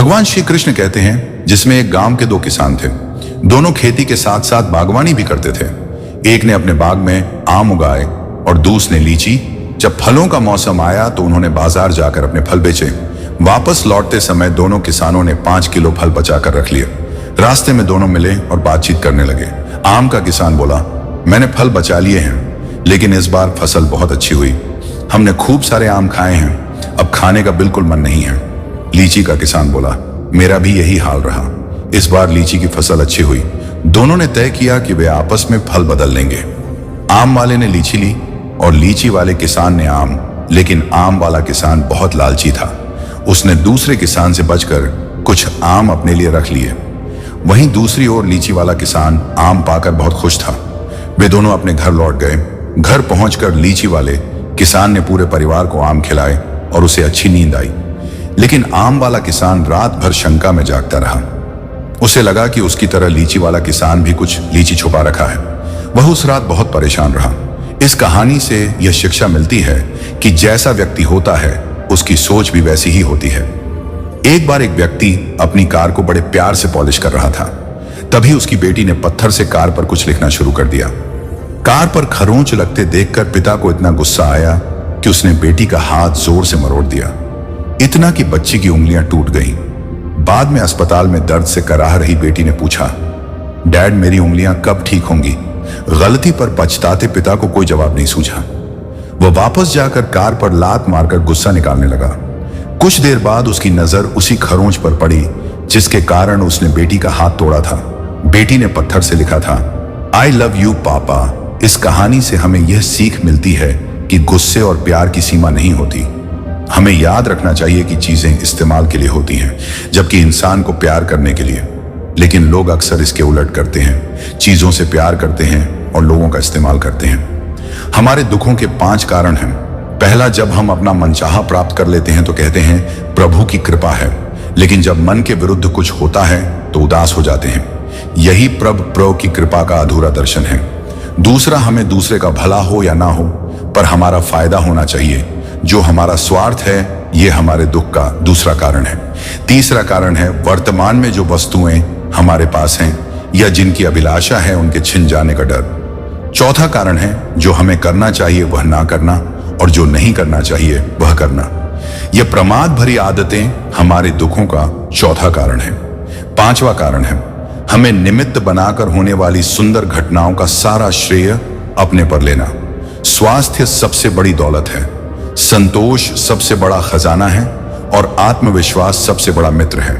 भगवान श्री कृष्ण कहते हैं जिसमें एक गांव के दो किसान थे। दोनों खेती के साथ साथ बागवानी भी करते थे। एक ने अपने बाग में आम उगाए और दूसरे ने लीची। जब फलों का मौसम आया तो उन्होंने बाजार जाकर अपने फल बेचे। वापस लौटते समय दोनों किसानों ने 5 किलो फल बचा कर रख लिए। रास्ते में दोनों मिले और बातचीत करने लगे। आम का किसान बोला, मैंने फल बचा लिए हैं, लेकिन इस बार फसल बहुत अच्छी हुई। हमने खूब सारे आम खाए हैं, अब खाने का बिल्कुल मन नहीं है। लीची का किसान बोला, मेरा भी यही हाल रहा, इस बार लीची की फसल अच्छी हुई। दोनों ने तय किया कि वे आपस में फल बदल लेंगे। आम वाले ने लीची ली और लीची वाले किसान ने आम, लेकिन आम वाला किसान बहुत लालची था। उसने दूसरे किसान से बचकर कुछ आम अपने लिए रख लिए। वहीं दूसरी ओर लीची वाला किसान आम पाकर बहुत खुश था। वे दोनों अपने घर लौट गए। घर पहुंचकर लीची वाले किसान ने पूरे परिवार को आम खिलाए और उसे अच्छी नींद आई। लेकिन आम वाला किसान रात भर शंका में जागता रहा। उसे लगा कि उसकी तरह लीची वाला किसान भी कुछ लीची छुपा रखा है। वह उस रात बहुत परेशान रहा। इस कहानी से यह शिक्षा मिलती है कि जैसा व्यक्ति होता है उसकी सोच भी वैसी ही होती है। एक बार एक व्यक्ति अपनी कार को बड़े प्यार से पॉलिश कर रहा था। तभी उसकी बेटी ने पत्थर से कार पर कुछ लिखना शुरू कर दिया। कार पर खरोंच लगते देखकर पिता को इतना गुस्सा आया कि उसने बेटी का हाथ जोर से मरोड़ दिया, इतना कि बच्ची की उंगलियां टूट गईं। बाद में अस्पताल में दर्द से कराह रही बेटी ने पूछा, डैड मेरी उंगलियां कब ठीक होंगी? गलती पर पछताते पिता को कोई जवाब नहीं सूझा। वह वापस जाकर कार पर लात मारकर गुस्सा निकालने लगा। कुछ देर बाद उसकी नजर उसी खरोंच पर पड़ी जिसके कारण उसने बेटी का हाथ तोड़ा था। बेटी ने पत्थर से लिखा था, आई लव यू पापा। इस कहानी से हमें यह सीख मिलती है कि गुस्से और प्यार की सीमा नहीं होती। हमें याद रखना चाहिए कि चीजें इस्तेमाल के लिए होती हैं, जबकि इंसान को प्यार करने के लिए। लेकिन लोग अक्सर इसके उलट करते हैं, चीजों से प्यार करते हैं और लोगों का इस्तेमाल करते हैं। हमारे दुखों के 5 कारण हैं। पहला, जब हम अपना मनचाहा प्राप्त कर लेते हैं तो कहते हैं प्रभु की कृपा है, लेकिन जब मन के विरुद्ध कुछ होता है तो उदास हो जाते हैं। यही प्रभु की कृपा का अधूरा दर्शन है। दूसरा, हमें दूसरे का भला हो या ना हो, पर हमारा फायदा होना चाहिए। जो हमारा स्वार्थ है यह हमारे दुख का दूसरा कारण है। तीसरा कारण है वर्तमान में जो वस्तुएं हमारे पास हैं या जिनकी अभिलाषा है उनके छिन जाने का डर। चौथा कारण है जो हमें करना चाहिए वह ना करना, और जो नहीं करना चाहिए वह करना। यह प्रमाद भरी आदतें हमारे दुखों का चौथा कारण है। 5वां कारण है हमें निमित्त बनाकर होने वाली सुंदर घटनाओं का सारा श्रेय अपने पर लेना। स्वास्थ्य सबसे बड़ी दौलत है, संतोष सबसे बड़ा खजाना है और आत्मविश्वास सबसे बड़ा मित्र है।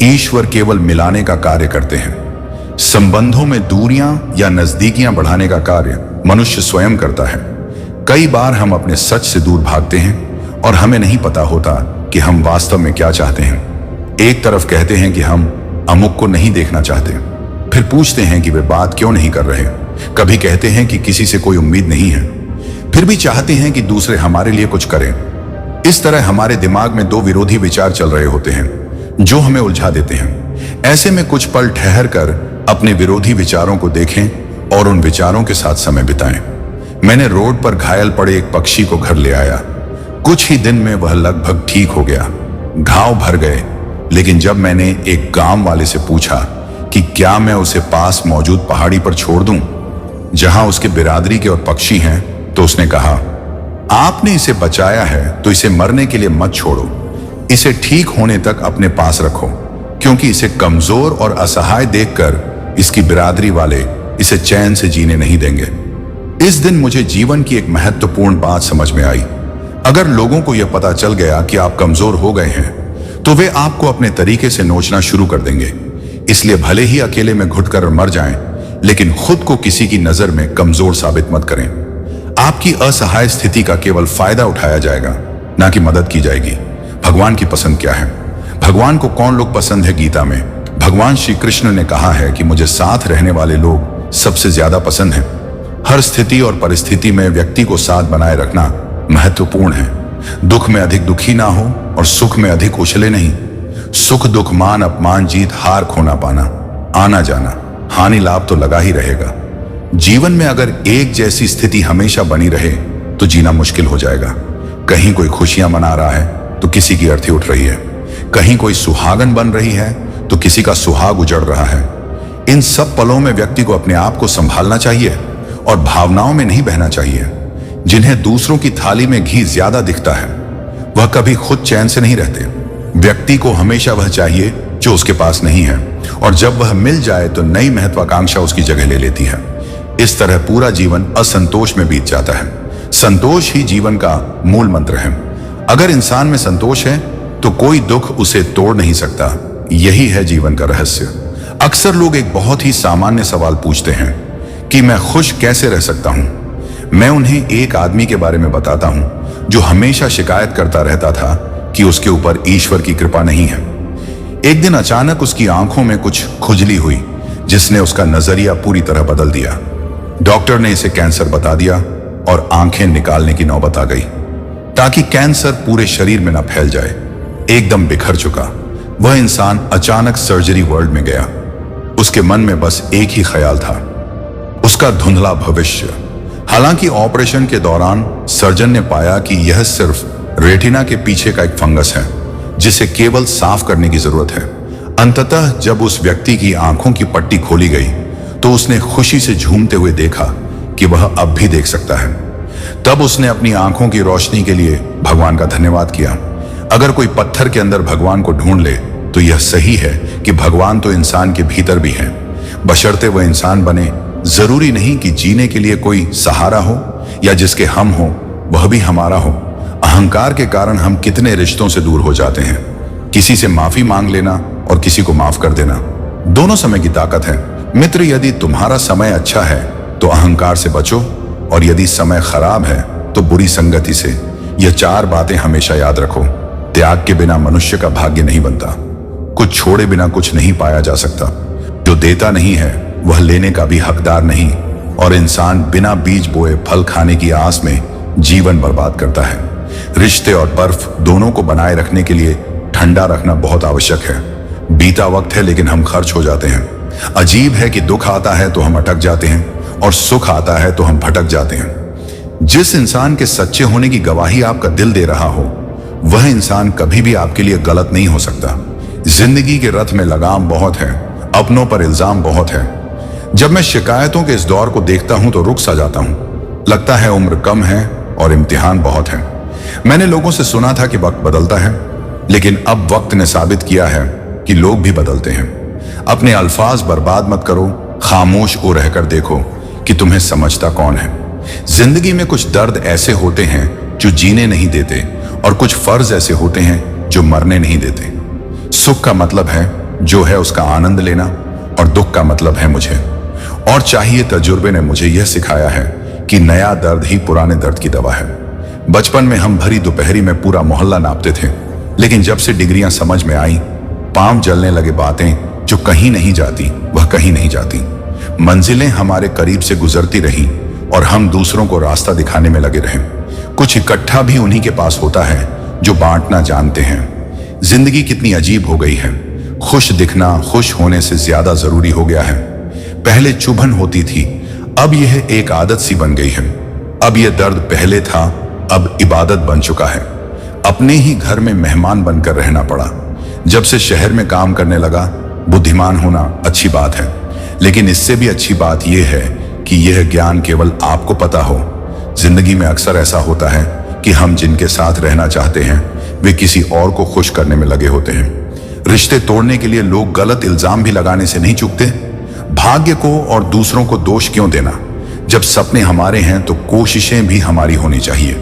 ईश्वर केवल मिलाने का कार्य करते हैं। संबंधों में दूरियां या नजदीकियां बढ़ाने का कार्य मनुष्य स्वयं करता है। कई बार हम अपने सच से दूर भागते हैं और हमें नहीं पता होता कि हम वास्तव में क्या चाहते हैं। एक तरफ कहते हैं कि हम अमुक को नहीं देखना चाहते, फिर पूछते हैं कि वे बात क्यों नहीं कर रहे। कभी कहते हैं कि किसी से कोई उम्मीद नहीं है, फिर भी चाहते हैं कि दूसरे हमारे लिए कुछ करें। इस तरह हमारे दिमाग में 2 विरोधी विचार चल रहे होते हैं जो हमें उलझा देते हैं। ऐसे में कुछ पल ठहर कर अपने विरोधी विचारों को देखें और उन विचारों के साथ समय बिताएं। मैंने रोड पर घायल पड़े एक पक्षी को घर ले आया। कुछ ही दिन में वह लगभग ठीक हो गया, घाव भर गए। लेकिन जब मैंने एक गांव वाले से पूछा कि क्या मैं उसे पास मौजूद पहाड़ी पर छोड़ दूं जहां उसके बिरादरी के और पक्षी हैं, तो उसने कहा, आपने इसे बचाया है तो इसे मरने के लिए मत छोड़ो। इसे ठीक होने तक अपने पास रखो, क्योंकि इसे कमजोर और असहाय देखकर इसकी बिरादरी वाले इसे चैन से जीने नहीं देंगे। इस दिन मुझे जीवन की एक महत्वपूर्ण बात समझ में आई। अगर लोगों को यह पता चल गया कि आप कमजोर हो गए हैं तो वे आपको अपने तरीके से नोचना शुरू कर देंगे। इसलिए भले ही अकेले में घुटकर मर जाएं, लेकिन खुद को किसी की नजर में कमजोर साबित मत करें। आपकी असहाय स्थिति का केवल फायदा उठाया जाएगा, ना कि मदद की जाएगी। भगवान की पसंद क्या है? भगवान को कौन लोग पसंद है? गीता में भगवान श्री कृष्ण ने कहा है कि मुझे साथ रहने वाले लोग सबसे ज्यादा पसंद हैं। हर स्थिति और परिस्थिति में व्यक्ति को साथ बनाए रखना महत्वपूर्ण है। दुख में अधिक दुखी ना हो और सुख में अधिक उछले नहीं। सुख दुख मान अपमान जीत हार खोना पाना, आना जाना हानि लाभ तो लगा ही रहेगा। जीवन में अगर एक जैसी स्थिति हमेशा बनी रहे तो जीना मुश्किल हो जाएगा। कहीं कोई खुशियां मना रहा है तो किसी की अर्थी उठ रही है, कहीं कोई सुहागन बन रही है तो किसी का सुहाग उजड़ रहा है। इन सब पलों में व्यक्ति को अपने आप को संभालना चाहिए और भावनाओं में नहीं बहना चाहिए। जिन्हें दूसरों की थाली में घी ज्यादा दिखता है वह कभी खुद चैन से नहीं रहते। व्यक्ति को हमेशा वह चाहिए जो उसके पास नहीं है, और जब वह मिल जाए तो नई महत्वाकांक्षा उसकी जगह ले लेती है। इस तरह पूरा जीवन असंतोष में बीत जाता है। संतोष ही जीवन का मूल मंत्र है। अगर इंसान में संतोष है तो कोई दुख उसे तोड़ नहीं सकता। यही है जीवन का रहस्य। अक्सर लोग एक बहुत ही सामान्य सवाल पूछते हैं कि मैं खुश कैसे रह सकता हूं। मैं उन्हें एक आदमी के बारे में बताता हूं जो हमेशा शिकायत करता रहता था कि उसके ऊपर ईश्वर की कृपा नहीं है। एक दिन अचानक उसकी आंखों में कुछ खुजली हुई जिसने उसका नजरिया पूरी तरह बदल दिया। डॉक्टर ने इसे कैंसर बता दिया और आंखें निकालने की नौबत आ गई ताकि कैंसर पूरे शरीर में न फैल जाए। एकदम बिखर चुका वह इंसान अचानक सर्जरी वर्ल्ड में गया। उसके मन में बस एक ही ख्याल था, उसका धुंधला भविष्य। हालांकि ऑपरेशन के दौरान सर्जन ने पाया कि यह सिर्फ रेटिना के पीछे का एक फंगस है जिसे केवल साफ करने की जरूरत है। अंततः जब उस व्यक्ति की आंखों की पट्टी खोली गई तो उसने खुशी से झूमते हुए देखा कि वह अब भी देख सकता है। तब उसने अपनी आंखों की रोशनी के लिए भगवान का धन्यवाद किया। अगर कोई पत्थर के अंदर भगवान को ढूंढ ले तो यह सही है कि भगवान तो इंसान के भीतर भी है, बशर्ते वह इंसान बने। जरूरी नहीं कि जीने के लिए कोई सहारा हो या जिसके हम हो वह भी हमारा हो। अहंकार के कारण हम कितने रिश्तों से दूर हो जाते हैं। किसी से माफी मांग लेना और किसी को माफ कर देना दोनों समय की ताकत है। मित्र, यदि तुम्हारा समय अच्छा है तो अहंकार से बचो, और यदि समय खराब है तो बुरी संगति से। यह 4 बातें हमेशा याद रखो। त्याग के बिना मनुष्य का भाग्य नहीं बनता। कुछ छोड़े बिना कुछ नहीं पाया जा सकता। जो देता नहीं है वह लेने का भी हकदार नहीं, और इंसान बिना बीज बोए फल खाने की आस में जीवन बर्बाद करता है। रिश्ते और बर्फ दोनों को बनाए रखने के लिए ठंडा रखना बहुत आवश्यक है। बीता वक्त है लेकिन हम खर्च हो जाते हैं। अजीब है कि दुख आता है तो हम अटक जाते हैं और सुख आता है तो हम भटक जाते हैं। जिस इंसान के सच्चे होने की गवाही आपका दिल दे रहा हो वह इंसान कभी भी आपके लिए गलत नहीं हो सकता। जिंदगी के रथ में लगाम बहुत है, अपनों पर इल्जाम बहुत है। जब मैं शिकायतों के इस दौर को देखता हूं तो रुक सा जाता हूं। लगता है उम्र कम है और इम्तिहान बहुत है। मैंने लोगों से सुना था कि वक्त बदलता है, लेकिन अब वक्त ने साबित किया है कि लोग भी बदलते हैं। अपने अल्फाज बर्बाद मत करो, खामोश हो रहकर देखो कि तुम्हें समझता कौन है। जिंदगी में कुछ दर्द ऐसे होते हैं जो जीने नहीं देते, और कुछ फर्ज ऐसे होते हैं जो मरने नहीं देते। सुख का मतलब है जो है उसका आनंद लेना, और दुख का मतलब है मुझे। और चाहिए तजुर्बे ने मुझे यह सिखाया है कि नया दर्द ही पुराने दर्द की दवा है। बचपन में हम भरी दोपहरी में पूरा मोहल्ला नापते थे, लेकिन जब से डिग्रियां समझ में आई, पांव जलने लगे। बातें जो कहीं नहीं जाती वह कहीं नहीं जाती। मंजिलें हमारे करीब से गुजरती रही और हम दूसरों को रास्ता दिखाने में लगे रहे। कुछ इकट्ठा भी उन्हीं के पास होता है जो बांटना जानते हैं। जिंदगी कितनी अजीब हो गई है। खुश दिखना खुश होने से ज्यादा जरूरी हो गया है। पहले चुभन होती थी, अब यह एक आदत सी बन गई है। अब यह दर्द पहले था, अब इबादत बन चुका है। अपने ही घर में मेहमान बनकर रहना पड़ा। जब से शहर में काम करने लगा, बुद्धिमान होना अच्छी बात है, लेकिन इससे भी अच्छी बात यह है कि यह ज्ञान केवल आपको पता हो। जिंदगी में अक्सर ऐसा होता है कि हम जिनके साथ रहना चाहते हैं वे किसी और को खुश करने में लगे होते हैं। रिश्ते तोड़ने के लिए लोग गलत इल्जाम भी लगाने से नहीं चूकते। भाग्य को और दूसरों को दोष क्यों देना? जब सपने हमारे हैं तो कोशिशें भी हमारी होनी चाहिए।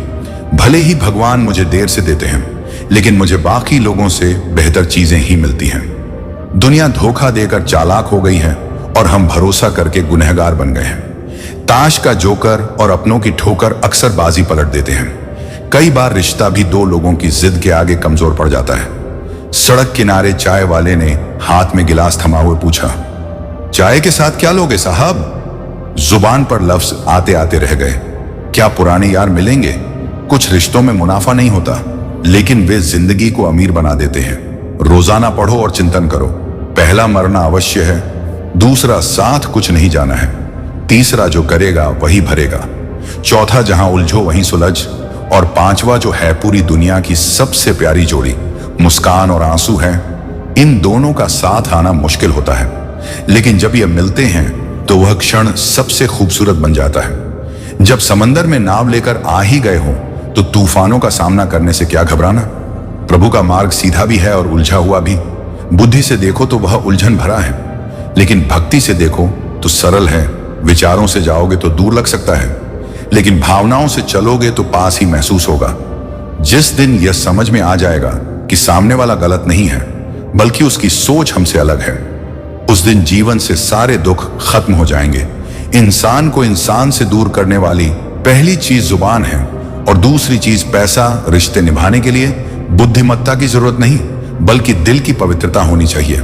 भले ही भगवान मुझे देर से देते हैं, लेकिन मुझे बाकी लोगों से बेहतर चीजें ही मिलती हैं। दुनिया धोखा देकर चालाक हो गई है और हम भरोसा करके गुनहगार बन गए हैं। ताश का जोकर और अपनों की ठोकर अक्सर बाजी पलट देते हैं। कई बार रिश्ता भी 2 लोगों की जिद के आगे कमजोर पड़ जाता है। सड़क किनारे चाय वाले ने हाथ में गिलास थमा हुए पूछा, चाय के साथ क्या लोगे साहब? जुबान पर लफ्ज आते आते रह गए। क्या पुराने यार मिलेंगे? कुछ रिश्तों में मुनाफा नहीं होता, लेकिन वे जिंदगी को अमीर बना देते हैं। रोजाना पढ़ो और चिंतन करो। पहला मरना अवश्य है, दूसरा साथ कुछ नहीं जाना है, तीसरा जो करेगा वही भरेगा, चौथा जहां उलझो वहीं सुलझ, और पांचवा जो है पूरी दुनिया की सबसे प्यारी जोड़ी मुस्कान और आंसू है, इन दोनों का साथ आना मुश्किल होता है, लेकिन जब ये मिलते हैं तो वह क्षण सबसे खूबसूरत बन जाता है। जब समंदर में नाव लेकर आ ही गए हो तो तूफानों का सामना करने से क्या घबराना। प्रभु का मार्ग सीधा भी है और उलझा हुआ भी। बुद्धि से देखो तो वह उलझन भरा है, लेकिन भक्ति से देखो तो सरल है। विचारों से जाओगे तो दूर लग सकता है, लेकिन भावनाओं से चलोगे तो पास ही महसूस होगा। जिस दिन यह समझ में आ जाएगा कि सामने वाला गलत नहीं है, बल्कि उसकी सोच हमसे अलग है, उस दिन जीवन से सारे दुख खत्म हो जाएंगे। इंसान को इंसान से दूर करने वाली पहली चीज जुबान है, और दूसरी चीज पैसा। रिश्ते निभाने के लिए बुद्धिमत्ता की जरूरत नहीं, बल्कि दिल की पवित्रता होनी चाहिए।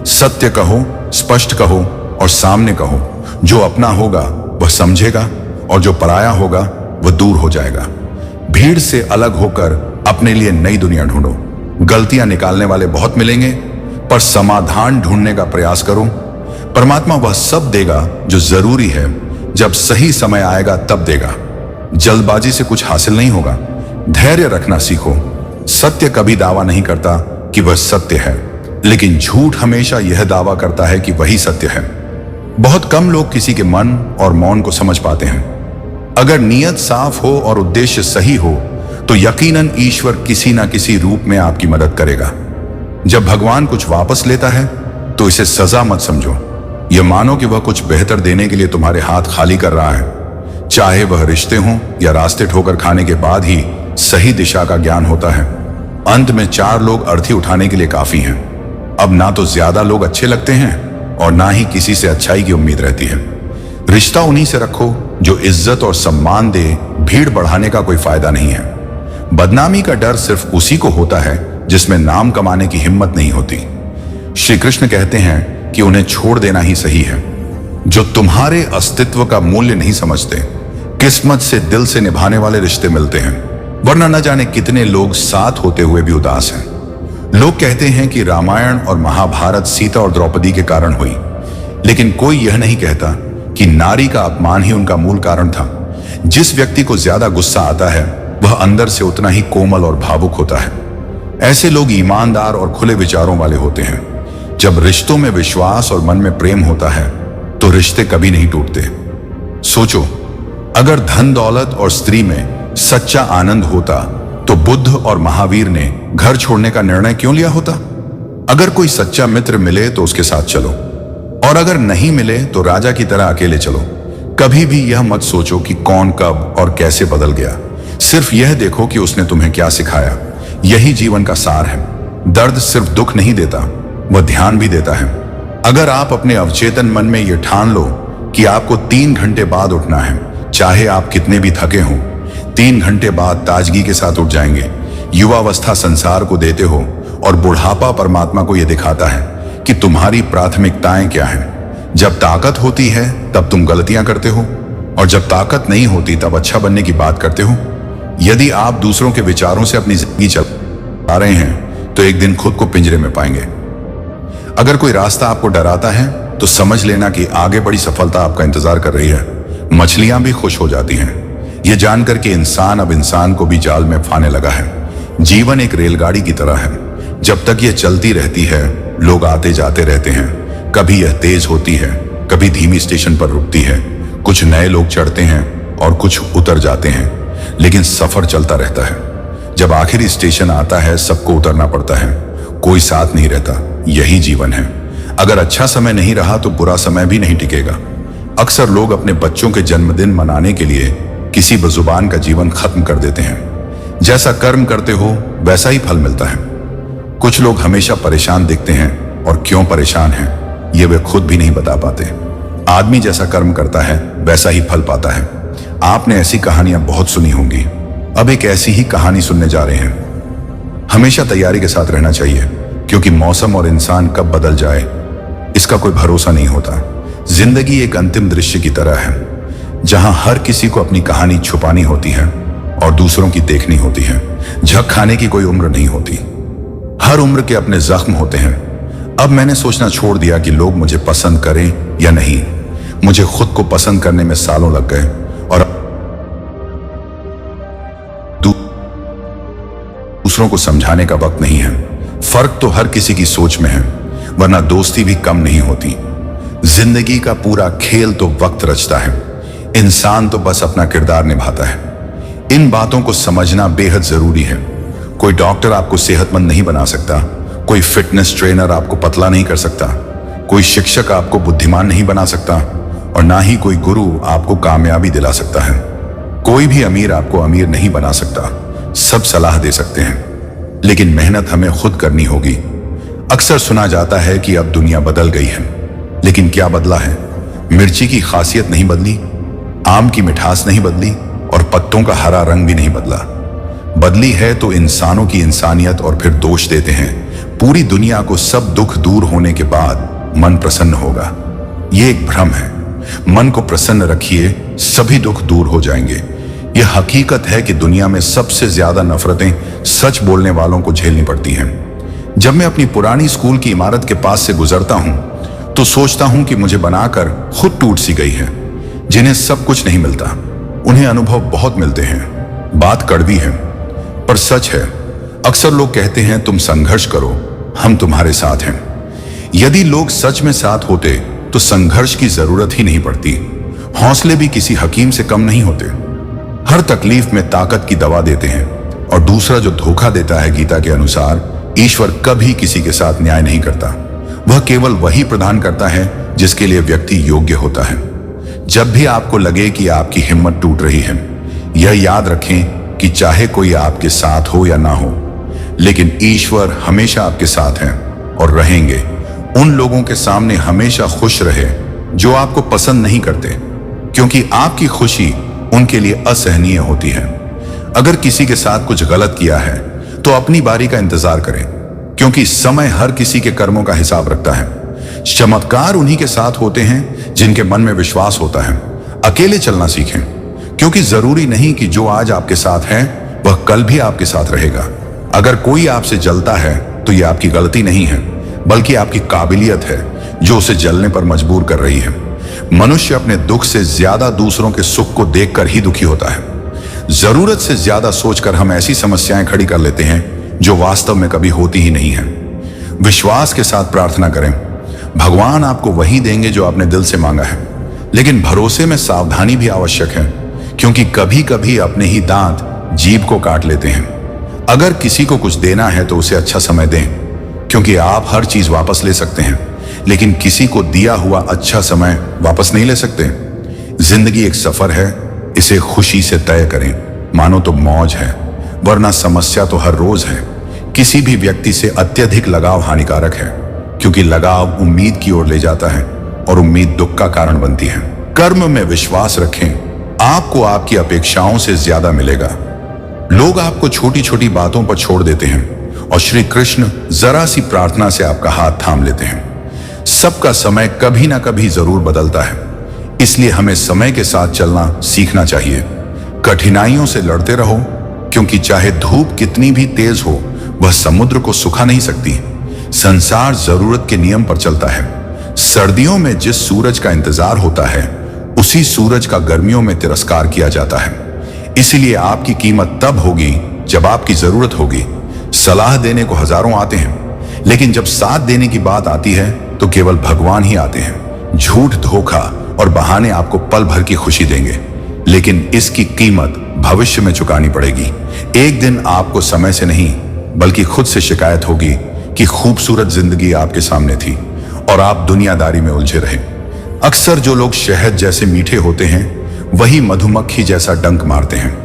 सत्य कहो, स्पष्ट कहो और सामने कहो। जो अपना होगा वह समझेगा, और जो पराया होगा वह दूर हो जाएगा। भीड़ से अलग होकर अपने लिए नई दुनिया ढूंढो। गलतियां निकालने वाले बहुत मिलेंगे, पर समाधान ढूंढने का प्रयास करो। परमात्मा वह सब देगा जो जरूरी है, जब सही समय आएगा तब देगा। जल्दबाजी से कुछ हासिल नहीं होगा। धैर्य रखना सीखो। सत्य कभी दावा नहीं करता कि वह सत्य है, लेकिन झूठ हमेशा यह दावा करता है कि वही सत्य है। बहुत कम लोग किसी के मन और मौन को समझ पाते हैं। अगर नीयत साफ हो और उद्देश्य सही हो तो यकीनन ईश्वर किसी ना किसी रूप में आपकी मदद करेगा। जब भगवान कुछ वापस लेता है तो इसे सजा मत समझो। यह मानो कि वह कुछ बेहतर देने के लिए तुम्हारे हाथ खाली कर रहा है। चाहे वह रिश्ते हों या रास्ते ठोकर खाने के बाद ही सही दिशा का ज्ञान होता है। अंत में 4 लोग अर्थी उठाने के लिए काफी हैं। अब ना तो ज्यादा लोग अच्छे लगते हैं और ना ही किसी से अच्छाई की उम्मीद रहती है। रिश्ता उन्हीं से रखो जो इज्जत और सम्मान दे। भीड़ बढ़ाने का कोई फायदा नहीं है। बदनामी का डर सिर्फ उसी को होता है जिसमें नाम कमाने की हिम्मत नहीं होती। श्री कृष्ण कहते हैं कि उन्हें छोड़ देना ही सही है जो तुम्हारे अस्तित्व का मूल्य नहीं समझते। किस्मत से दिल से निभाने वाले रिश्ते मिलते हैं, वरना न जाने कितने लोग साथ होते हुए भी उदास हैं। लोग कहते हैं कि रामायण और महाभारत सीता और द्रौपदी के कारण हुई, लेकिन कोई यह नहीं कहता कि नारी का अपमान ही उनका मूल कारण था। जिस व्यक्ति को ज्यादा गुस्सा आता है वह अंदर से उतना ही कोमल और भावुक होता है। ऐसे लोग ईमानदार और खुले विचारों वाले होते हैं। जब रिश्तों में विश्वास और मन में प्रेम होता है तो रिश्ते कभी नहीं टूटते। सोचो, अगर धन दौलत और स्त्री में सच्चा आनंद होता तो बुद्ध और महावीर ने घर छोड़ने का निर्णय क्यों लिया होता। अगर कोई सच्चा मित्र मिले तो उसके साथ चलो, और अगर नहीं मिले तो राजा की तरह अकेले चलो। कभी भी यह मत सोचो कि कौन कब और कैसे बदल गया। सिर्फ यह देखो कि उसने तुम्हें क्या सिखाया। यही जीवन का सार है। दर्द सिर्फ दुख नहीं देता, वह ध्यान भी देता है। अगर आप अपने अवचेतन मन में यह ठान लो कि आपको 3 घंटे बाद उठना है, चाहे आप कितने भी थके हों, 3 घंटे बाद ताजगी के साथ उठ जाएंगे। युवावस्था संसार को देते हो और बुढ़ापा परमात्मा को यह दिखाता है कि तुम्हारी प्राथमिकताएं क्या हैं। जब ताकत होती है तब तुम गलतियां करते हो, और जब ताकत नहीं होती तब अच्छा बनने की बात करते हो। यदि आप दूसरों के विचारों से अपनी जिंदगी चला रहे हैं तो एक दिन खुद को पिंजरे में पाएंगे। अगर कोई रास्ता आपको डराता है तो समझ लेना कि आगे बड़ी सफलता आपका इंतजार कर रही है। मछलियां भी खुश हो जाती हैं यह जानकर कि इंसान अब इंसान को भी जाल में फाने लगा है। जीवन एक रेलगाड़ी की तरह है। जब तक यह चलती रहती है लोग आते जाते रहते हैं। कभी यह तेज होती है, कभी धीमी स्टेशन पर रुकती है। कुछ नए लोग चढ़ते हैं और कुछ उतर जाते हैं, लेकिन सफर चलता रहता है। जब आखिरी स्टेशन आता है सबको उतरना पड़ता है। कोई साथ नहीं रहता। यही जीवन है। अगर अच्छा समय नहीं रहा तो बुरा समय भी नहीं टिकेगा। अक्सर लोग अपने बच्चों के जन्मदिन मनाने के लिए किसी बेजुबान का जीवन खत्म कर देते हैं। जैसा कर्म करते हो वैसा ही फल मिलता है। कुछ लोग हमेशा परेशान दिखते हैं, और क्यों परेशान हैं ये वे खुद भी नहीं बता पाते। आदमी जैसा कर्म करता है वैसा ही फल पाता है। आपने ऐसी कहानियां बहुत सुनी होंगी। अब एक ऐसी ही कहानी सुनने जा रहे हैं। हमेशा तैयारी के साथ रहना चाहिए, क्योंकि मौसम और इंसान कब बदल जाए इसका कोई भरोसा नहीं होता। जिंदगी एक अंतिम दृश्य की तरह है, जहां हर किसी को अपनी कहानी छुपानी होती है और दूसरों की देखनी होती है। झक खाने की कोई उम्र नहीं होती। हर उम्र के अपने जख्म होते हैं। अब मैंने सोचना छोड़ दिया कि लोग मुझे पसंद करें या नहीं। मुझे खुद को पसंद करने में सालों लग गए, और दूसरों को समझाने का वक्त नहीं है। फर्क तो हर किसी की सोच में है, वरना दोस्ती भी कम नहीं होती। जिंदगी का पूरा खेल तो वक्त रचता है, इंसान तो बस अपना किरदार निभाता है। इन बातों को समझना बेहद जरूरी है। कोई डॉक्टर आपको सेहतमंद नहीं बना सकता, कोई फिटनेस ट्रेनर आपको पतला नहीं कर सकता, कोई शिक्षक आपको बुद्धिमान नहीं बना सकता, और ना ही कोई गुरु आपको कामयाबी दिला सकता है। कोई भी अमीर आपको अमीर नहीं बना सकता। सब सलाह दे सकते हैं, लेकिन मेहनत हमें खुद करनी होगी। अक्सर सुना जाता है कि अब दुनिया बदल गई है, लेकिन क्या बदला है? मिर्ची की खासियत नहीं बदली, आम की मिठास नहीं बदली, और पत्तों का हरा रंग भी नहीं बदला। बदली है तो इंसानों की इंसानियत, और फिर दोष देते हैं पूरी दुनिया को सब दुख दूर होने के बाद मन प्रसन्न होगा। यह एक भ्रम है। मन को प्रसन्न रखिए, सभी दुख दूर हो जाएंगे। यह हकीकत है कि दुनिया में सबसे ज्यादा नफरतें सच बोलने वालों को झेलनी पड़ती हैं। जब मैं अपनी पुरानी स्कूल की इमारत के पास से गुजरता हूं तो सोचता हूं कि मुझे बनाकर खुद टूट सी गई है। जिन्हें सब कुछ नहीं मिलता, उन्हें अनुभव बहुत मिलते हैं। बात कड़वी है पर सच है। अक्सर लोग कहते हैं तुम संघर्ष करो, हम तुम्हारे साथ हैं। यदि लोग सच में साथ होते तो संघर्ष की जरूरत ही नहीं पड़ती। हौसले भी किसी हकीम से कम नहीं होते। हर तकलीफ में ताकत की दवा देते हैं। और दूसरा जो धोखा देता है, गीता के अनुसार ईश्वर कभी किसी के साथ न्याय नहीं करता। वह केवल वही प्रदान करता है जिसके लिए व्यक्ति योग्य होता है। जब भी आपको लगे कि आपकी हिम्मत टूट रही है, यह याद रखें कि चाहे कोई आपके साथ हो या ना हो, लेकिन ईश्वर हमेशा आपके साथ हैं और रहेंगे। उन लोगों के सामने हमेशा खुश रहे जो आपको पसंद नहीं करते, क्योंकि आपकी खुशी उनके लिए असहनीय होती है। अगर किसी के साथ कुछ गलत किया है तो अपनी बारी का इंतजार करें, क्योंकि समय हर किसी के कर्मों का हिसाब रखता है। चमत्कार उन्हीं के साथ होते हैं जिनके मन में विश्वास होता है। अकेले चलना सीखें, क्योंकि जरूरी नहीं कि जो आज आपके साथ है वह कल भी आपके साथ रहेगा। अगर कोई आपसे जलता है तो यह आपकी गलती नहीं है, बल्कि आपकी काबिलियत है जो उसे जलने पर मजबूर कर रही है। मनुष्य अपने दुख से ज्यादा दूसरों के सुख को देखकर ही दुखी होता है। जरूरत से ज्यादा सोचकर हम ऐसी समस्याएं खड़ी कर लेते हैं जो वास्तव में कभी होती ही नहीं है। विश्वास के साथ प्रार्थना करें, भगवान आपको वही देंगे जो आपने दिल से मांगा है। लेकिन भरोसे में सावधानी भी आवश्यक है, क्योंकि कभी कभी अपने ही दांत जीभ को काट लेते हैं। अगर किसी को कुछ देना है तो उसे अच्छा समय दें, क्योंकि आप हर चीज वापस ले सकते हैं, लेकिन किसी को दिया हुआ अच्छा समय वापस नहीं ले सकते। जिंदगी एक सफर है, इसे खुशी से तय करें, मानो तो मौज है, वरना समस्या तो हर रोज है। किसी भी व्यक्ति से अत्यधिक लगाव हानिकारक है, क्योंकि लगाव उम्मीद की ओर ले जाता है और उम्मीद दुख का कारण बनती है। कर्म में विश्वास रखें, आपको आपकी अपेक्षाओं से ज्यादा मिलेगा। लोग आपको छोटी छोटी बातों पर छोड़ देते हैं और श्री कृष्ण जरा सी प्रार्थना से आपका हाथ थाम लेते हैं। सबका समय कभी ना कभी जरूर बदलता है, इसलिए हमें समय के साथ चलना सीखना चाहिए। कठिनाइयों से लड़ते रहो, क्योंकि चाहे धूप कितनी भी तेज हो, वह समुद्र को सुखा नहीं सकती। संसार जरूरत के नियम पर चलता है। सर्दियों में जिस सूरज का इंतजार होता है, उसी सूरज का गर्मियों में तिरस्कार किया जाता है। इसीलिए आपकी कीमत तब होगी जब आपकी जरूरत होगी। सलाह देने को हजारों आते हैं, लेकिन जब साथ देने की बात आती है तो केवल भगवान ही आते हैं। झूठ, धोखा और बहाने आपको पल भर की खुशी देंगे, लेकिन इसकी कीमत भविष्य में चुकानी पड़ेगी। एक दिन आपको समय से नहीं बल्कि खुद से शिकायत होगी कि खूबसूरत जिंदगी आपके सामने थी और आप दुनियादारी में उलझे रहे। अक्सर जो लोग शहद जैसे मीठे होते हैं, वही मधुमक्खी जैसा डंक मारते हैं।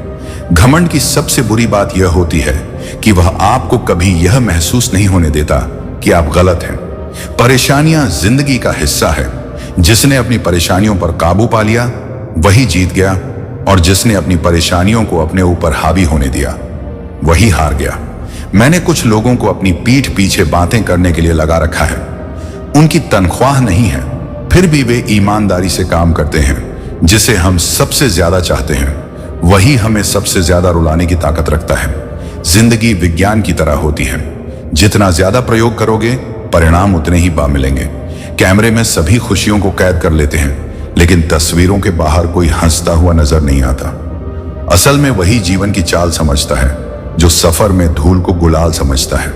घमंड की सबसे बुरी बात यह होती है कि वह आपको कभी यह महसूस नहीं होने देता कि आप गलत हैं। परेशानियां जिंदगी का हिस्सा है। जिसने अपनी परेशानियों पर काबू पा लिया वही जीत गया, और जिसने अपनी परेशानियों को अपने ऊपर हावी होने दिया वही हार गया। मैंने कुछ लोगों को अपनी पीठ पीछे बातें करने के लिए लगा रखा है। उनकी तनख्वाह नहीं है, फिर भी वे ईमानदारी से काम करते हैं। जिसे हम सबसे ज्यादा चाहते हैं वही हमें सबसे ज्यादा रुलाने की ताकत रखता है। जिंदगी विज्ञान की तरह होती है, जितना ज्यादा प्रयोग करोगे परिणाम उतने ही मिलेंगे। कैमरे में सभी खुशियों को कैद कर लेते हैं, लेकिन तस्वीरों के बाहर कोई हंसता हुआ नजर नहीं आता। असल में वही जीवन की चाल समझता है जो सफर में धूल को गुलाल समझता है।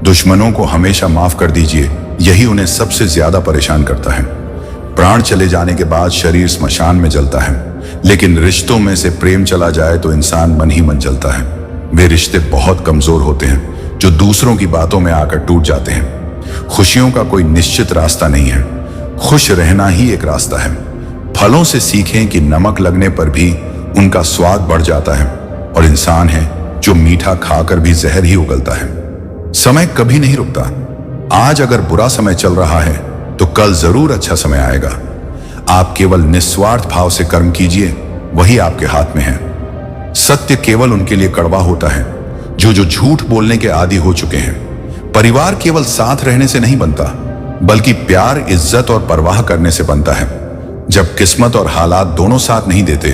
दुश्मनों को हमेशा माफ कर दीजिए, यही उन्हें सबसे ज्यादा परेशान करता है। प्राण चले जाने के बाद शरीर स्मशान में जलता है, लेकिन रिश्तों में से प्रेम चला जाए तो इंसान मन ही मन जलता है। वे रिश्ते बहुत कमजोर होते हैं जो दूसरों की बातों में आकर टूट जाते हैं। खुशियों का कोई निश्चित रास्ता नहीं है, खुश रहना ही एक रास्ता है। फलों से सीखें कि नमक लगने पर भी उनका स्वाद बढ़ जाता है, और इंसान है जो मीठा खाकर भी जहर ही उगलता है। समय कभी नहीं रुकता। आज अगर बुरा समय चल रहा है तो कल जरूर अच्छा समय आएगा। आप केवल निस्वार्थ भाव से कर्म कीजिए, वही आपके हाथ में है। सत्य केवल उनके लिए कड़वा होता है जो झूठ बोलने के आदी हो चुके हैं। परिवार केवल साथ रहने से नहीं बनता, बल्कि प्यार, इज्जत और परवाह करने से बनता है। जब किस्मत और हालात दोनों साथ नहीं देते,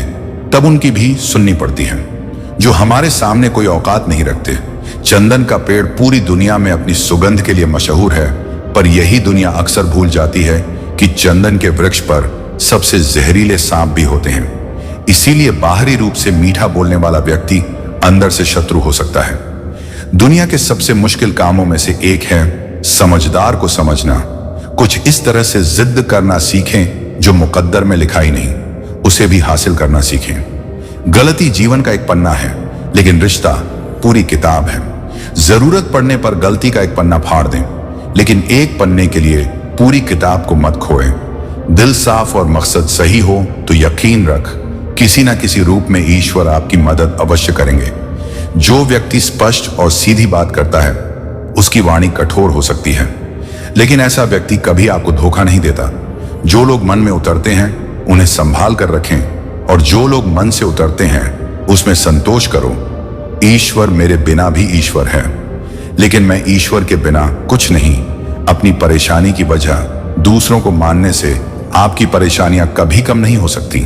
तब उनकी भी सुननी पड़ती है। जो हमारे सामने कोई औकात नहीं रखते। चंदन का पेड़ पूरी दुनिया में अपनी सुगंध के लिए मशहूर है, पर यही दुनिया अक्सर भूल जाती है कि चंदन के वृक्ष पर सबसे जहरीले सांप भी होते हैं। इसीलिए बाहरी रूप से मीठा बोलने वाला व्यक्ति अंदर से शत्रु हो सकता है। दुनिया के सबसे मुश्किल कामों में से एक है समझदार को समझना। कुछ इस तरह से जिद करना सीखें जो मुकद्दर में लिखा ही नहीं, उसे भी हासिल करना सीखें। गलती जीवन का एक पन्ना है, लेकिन रिश्ता पूरी किताब है। जरूरत पड़ने पर गलती का एक पन्ना फाड़ दें, लेकिन एक पन्ने के लिए पूरी किताब को मत खोएं। दिल साफ और मकसद सही हो तो यकीन रख, किसी ना किसी रूप में ईश्वर आपकी मदद अवश्य करेंगे। जो व्यक्ति स्पष्ट और सीधी बात करता है, उसकी वाणी कठोर हो सकती है, लेकिन ऐसा व्यक्ति कभी आपको धोखा नहीं देता। जो लोग मन में उतरते हैं उन्हें संभाल कर रखें, और जो लोग मन से उतरते हैं उसमें संतोष करो। ईश्वर मेरे बिना भी ईश्वर है, लेकिन मैं ईश्वर के बिना कुछ नहीं। अपनी परेशानी की वजह दूसरों को मानने से आपकी परेशानियां कभी कम नहीं हो सकती।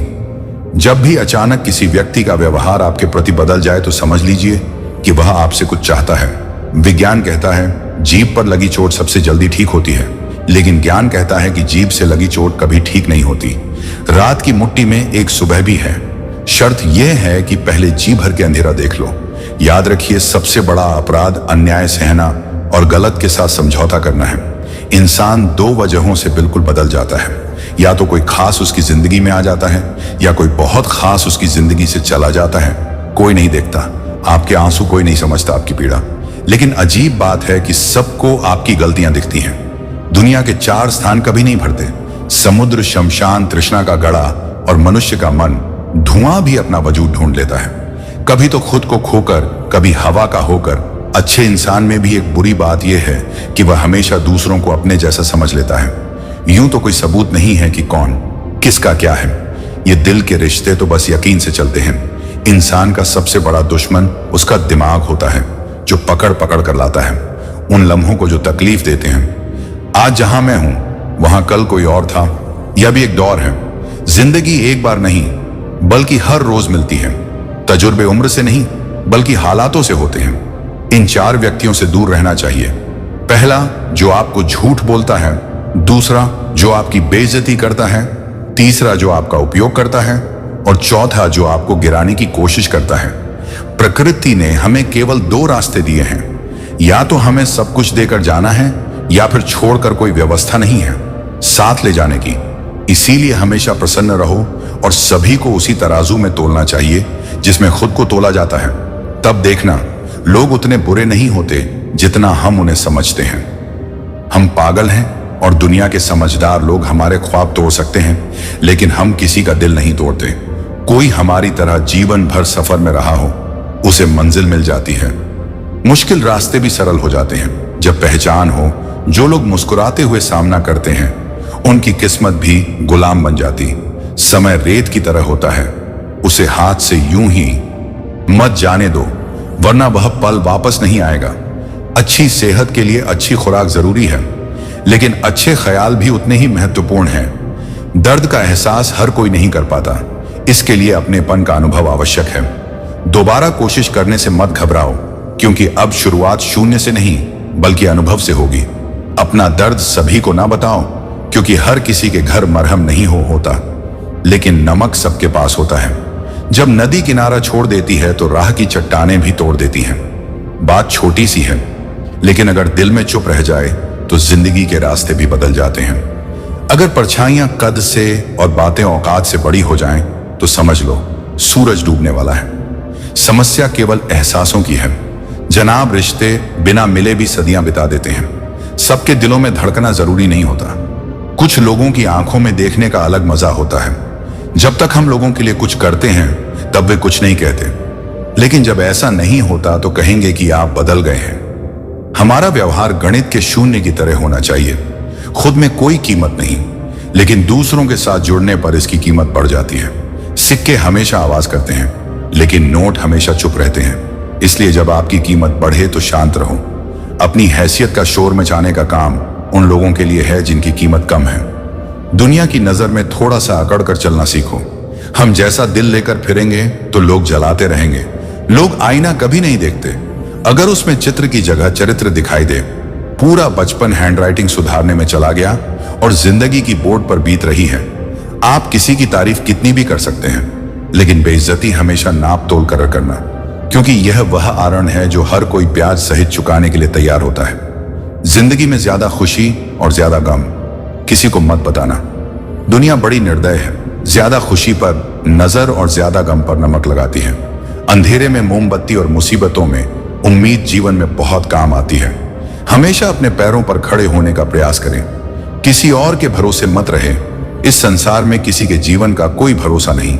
जब भी अचानक किसी व्यक्ति का व्यवहार आपके प्रति बदल जाए तो समझ लीजिए कि वह आपसे कुछ चाहता है। विज्ञान कहता है जीभ पर लगी चोट सबसे जल्दी ठीक होती है, लेकिन ज्ञान कहता है कि जीभ से लगी चोट कभी ठीक नहीं होती। रात की मुट्ठी में एक सुबह भी है। शर्त यह है कि पहले जी भर के अंधेरा देख लो। याद रखिए, सबसे बड़ा अपराध अन्याय सहना और गलत के साथ समझौता करना है। इंसान दो वजहों से बिल्कुल बदल जाता है। या तो कोई खास उसकी जिंदगी में आ जाता है, या कोई बहुत खास उसकी जिंदगी से चला जाता है। कोई नहीं देखता आपके आंसू, कोई नहीं समझता आपकी पीड़ा। लेकिन अजीब बात है कि सबको आपकी गलतियां दिखती हैं। दुनिया के 4 स्थान कभी नहीं भरते: समुद्र, शमशान, तृष्णा का गड़ा और मनुष्य का मन। धुआं भी अपना वजूद ढूंढ लेता है, कभी तो खुद को खोकर, कभी हवा का होकर। अच्छे इंसान में भी एक बुरी बात यह है कि वह हमेशा दूसरों को अपने जैसा समझ लेता है। यूं तो कोई सबूत नहीं है कि कौन किसका क्या है। ये दिल के रिश्ते तो बस यकीन से चलते हैं। इंसान का सबसे बड़ा दुश्मन उसका दिमाग होता है, जो पकड़ पकड़ कर लाता है उन लम्हों को जो तकलीफ देते हैं। आज जहां मैं हूं वहां कल कोई और था। यह भी एक दौर है। जिंदगी एक बार नहीं बल्कि हर रोज मिलती है। तजुर्बे उम्र से नहीं बल्कि हालातों से होते हैं। इन 4 व्यक्तियों से दूर रहना चाहिए। पहला, जो आपको झूठ बोलता है। दूसरा, जो आपकी बेइज्जती करता है। तीसरा, जो आपका उपयोग करता है। और चौथा, जो आपको गिराने की कोशिश करता है। प्रकृति ने हमें केवल 2 रास्ते दिए हैं, या तो हमें सब कुछ देकर जाना है, या फिर छोड़कर कोई व्यवस्था नहीं है साथ ले जाने की। इसीलिए हमेशा प्रसन्न रहो, और सभी को उसी तराजू में तोलना चाहिए जिसमें खुद को तोला जाता है। तब देखना, लोग उतने बुरे नहीं होते जितना हम उन्हें समझते हैं। हम पागल हैं और दुनिया के समझदार लोग हमारे ख्वाब तोड़ सकते हैं, लेकिन हम किसी का दिल नहीं तोड़ते। कोई हमारी तरह जीवन भर सफर में रहा हो, उसे मंजिल मिल जाती है। मुश्किल रास्ते भी सरल हो जाते हैं जब पहचान हो। जो लोग मुस्कुराते हुए सामना करते हैं, उनकी किस्मत भी गुलाम बन जाती। समय रेत की तरह होता है, उसे हाथ से यूं ही मत जाने दो, वरना वह पल वापस नहीं आएगा। अच्छी सेहत के लिए अच्छी खुराक जरूरी है, लेकिन अच्छे ख्याल भी उतने ही महत्वपूर्ण हैं। दर्द का एहसास हर कोई नहीं कर पाता, इसके लिए अपनेपन का अनुभव आवश्यक है। दोबारा कोशिश करने से मत घबराओ, क्योंकि अब शुरुआत शून्य से नहीं बल्कि अनुभव से होगी। अपना दर्द सभी को ना बताओ, क्योंकि हर किसी के घर मरहम नहीं होता, लेकिन नमक सबके पास होता है। जब नदी किनारा छोड़ देती है तो राह की चट्टानें भी तोड़ देती हैं। बात छोटी सी है, लेकिन अगर दिल में चुप रह जाए तो जिंदगी के रास्ते भी बदल जाते हैं। अगर परछाइयां कद से और बातें औकात से बड़ी हो जाएं, तो समझ लो सूरज डूबने वाला है। समस्या केवल एहसासों की है। जनाब, रिश्ते बिना मिले भी सदियां बिता देते हैं। सबके दिलों में धड़कना जरूरी नहीं होता। कुछ लोगों की आंखों में देखने का अलग मजा होता है। जब तक हम लोगों के लिए कुछ करते हैं तब वे कुछ नहीं कहते, लेकिन जब ऐसा नहीं होता तो कहेंगे कि आप बदल गए हैं। हमारा व्यवहार गणित के शून्य की तरह होना चाहिए। खुद में कोई कीमत नहीं, लेकिन दूसरों के साथ जुड़ने पर इसकी कीमत बढ़ जाती है। सिक्के हमेशा आवाज करते हैं, लेकिन नोट हमेशा चुप रहते हैं। इसलिए जब आपकी कीमत बढ़े तो शांत रहो। अपनी हैसियत का शोर मचाने का काम उन लोगों के लिए है जिनकी कीमत कम है। दुनिया की नजर में थोड़ा सा अकड़ कर चलना सीखो। हम जैसा दिल लेकर फिरेंगे तो लोग जलाते रहेंगे। लोग आईना कभी नहीं देखते। अगर उसमें चित्र की जगह चरित्र दिखाई दे, पूरा बचपन हैंडराइटिंग सुधारने में चला गया और जिंदगी की बोर्ड पर बीत रही है। आप किसी की तारीफ कितनी भी कर सकते हैं, लेकिन बेइज्जती हमेशा नाप तोल कर करना, क्योंकि यह वह आरण है जो हर कोई ब्याज सहित चुकाने के लिए तैयार होता है। जिंदगी में ज्यादा खुशी और ज्यादा गम किसी को मत बताना। दुनिया बड़ी निर्दय है। ज्यादा खुशी पर नजर और ज्यादा गम पर नमक लगाती है। अंधेरे में मोमबत्ती और मुसीबतों में उम्मीद जीवन में बहुत काम आती है। हमेशा अपने पैरों पर खड़े होने का प्रयास करें। किसी और के भरोसे मत रहे। इस संसार में किसी के जीवन का कोई भरोसा नहीं।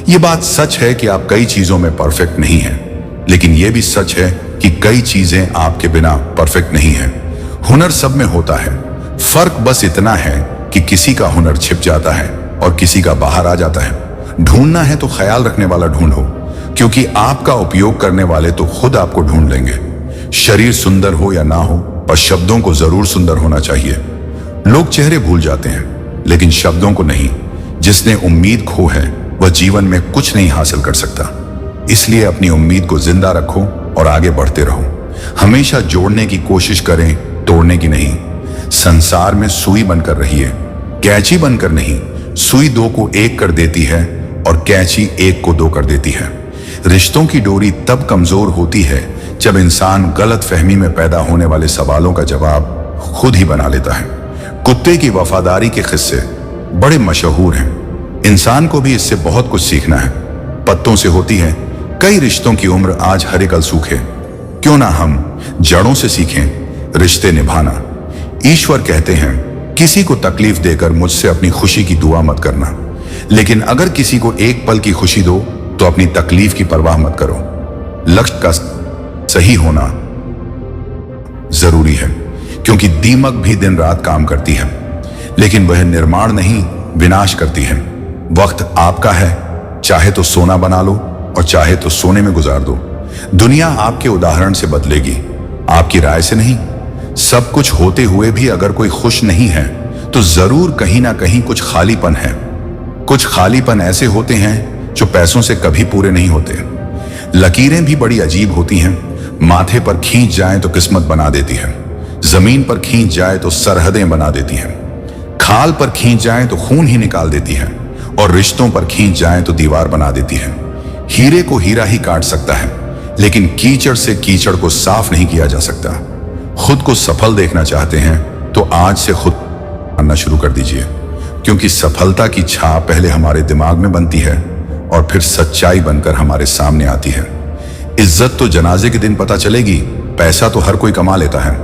ये बात सच है कि आप कई चीजों में परफेक्ट नहीं हैं, लेकिन यह भी सच है कि कई चीजें आपके बिना परफेक्ट नहीं हैं। हुनर सब में होता है। फर्क बस इतना है कि किसी का हुनर छिप जाता है और किसी का बाहर आ जाता है। ढूंढना है तो ख्याल रखने वाला ढूंढो, क्योंकि आपका उपयोग करने वाले तो खुद आपको ढूंढ लेंगे। शरीर सुंदर हो या ना हो, पर शब्दों को जरूर सुंदर होना चाहिए। लोग चेहरे भूल जाते हैं, लेकिन शब्दों को नहीं। जिसने उम्मीद खो है वह जीवन में कुछ नहीं हासिल कर सकता। इसलिए अपनी उम्मीद को जिंदा रखो और आगे बढ़ते रहो। हमेशा जोड़ने की कोशिश करें, तोड़ने की नहीं। संसार में सुई बनकर रहिए, कैंची बनकर नहीं। सुई दो को एक कर देती है और कैंची एक को दो कर देती है। रिश्तों की डोरी तब कमजोर होती है जब इंसान गलत फहमी में पैदा होने वाले सवालों का जवाब खुद ही बना लेता है। कुत्ते की वफादारी के किस्से बड़े मशहूर हैं। इंसान को भी इससे बहुत कुछ सीखना है। पत्तों से होती है कई रिश्तों की उम्र, आज हरे कल सूखे। क्यों ना हम जड़ों से सीखें रिश्ते निभाना। ईश्वर कहते हैं, किसी को तकलीफ देकर मुझसे अपनी खुशी की दुआ मत करना, लेकिन अगर किसी को एक पल की खुशी दो तो अपनी तकलीफ की परवाह मत करो। लक्ष्य का सही होना जरूरी है, क्योंकि दीमक भी दिन रात काम करती है, लेकिन वह निर्माण नहीं विनाश करती है। वक्त आपका है, चाहे तो सोना बना लो और चाहे तो सोने में गुजार दो। दुनिया आपके उदाहरण से बदलेगी, आपकी राय से नहीं। सब कुछ होते हुए भी अगर कोई खुश नहीं है तो जरूर कहीं ना कहीं कुछ खालीपन है। कुछ खालीपन ऐसे होते हैं जो पैसों से कभी पूरे नहीं होते। लकीरें भी बड़ी अजीब होती हैं। माथे पर खींच जाए तो किस्मत बना देती है, जमीन पर खींच जाए तो सरहदें बना देती है, खाल पर खींच जाए तो खून ही निकाल देती है, और रिश्तों पर खींच जाए तो दीवार बना देती है। हीरे को हीरा ही काट सकता है, लेकिन कीचड़ से कीचड़ को साफ नहीं किया जा सकता। खुद को सफल देखना चाहते हैं तो आज से खुद करना शुरू कर दीजिए, क्योंकि सफलता की छाप पहले हमारे दिमाग में बनती है और फिर सच्चाई बनकर हमारे सामने आती है। इज्जत तो जनाजे के दिन पता चलेगी, पैसा तो हर कोई कमा लेता है।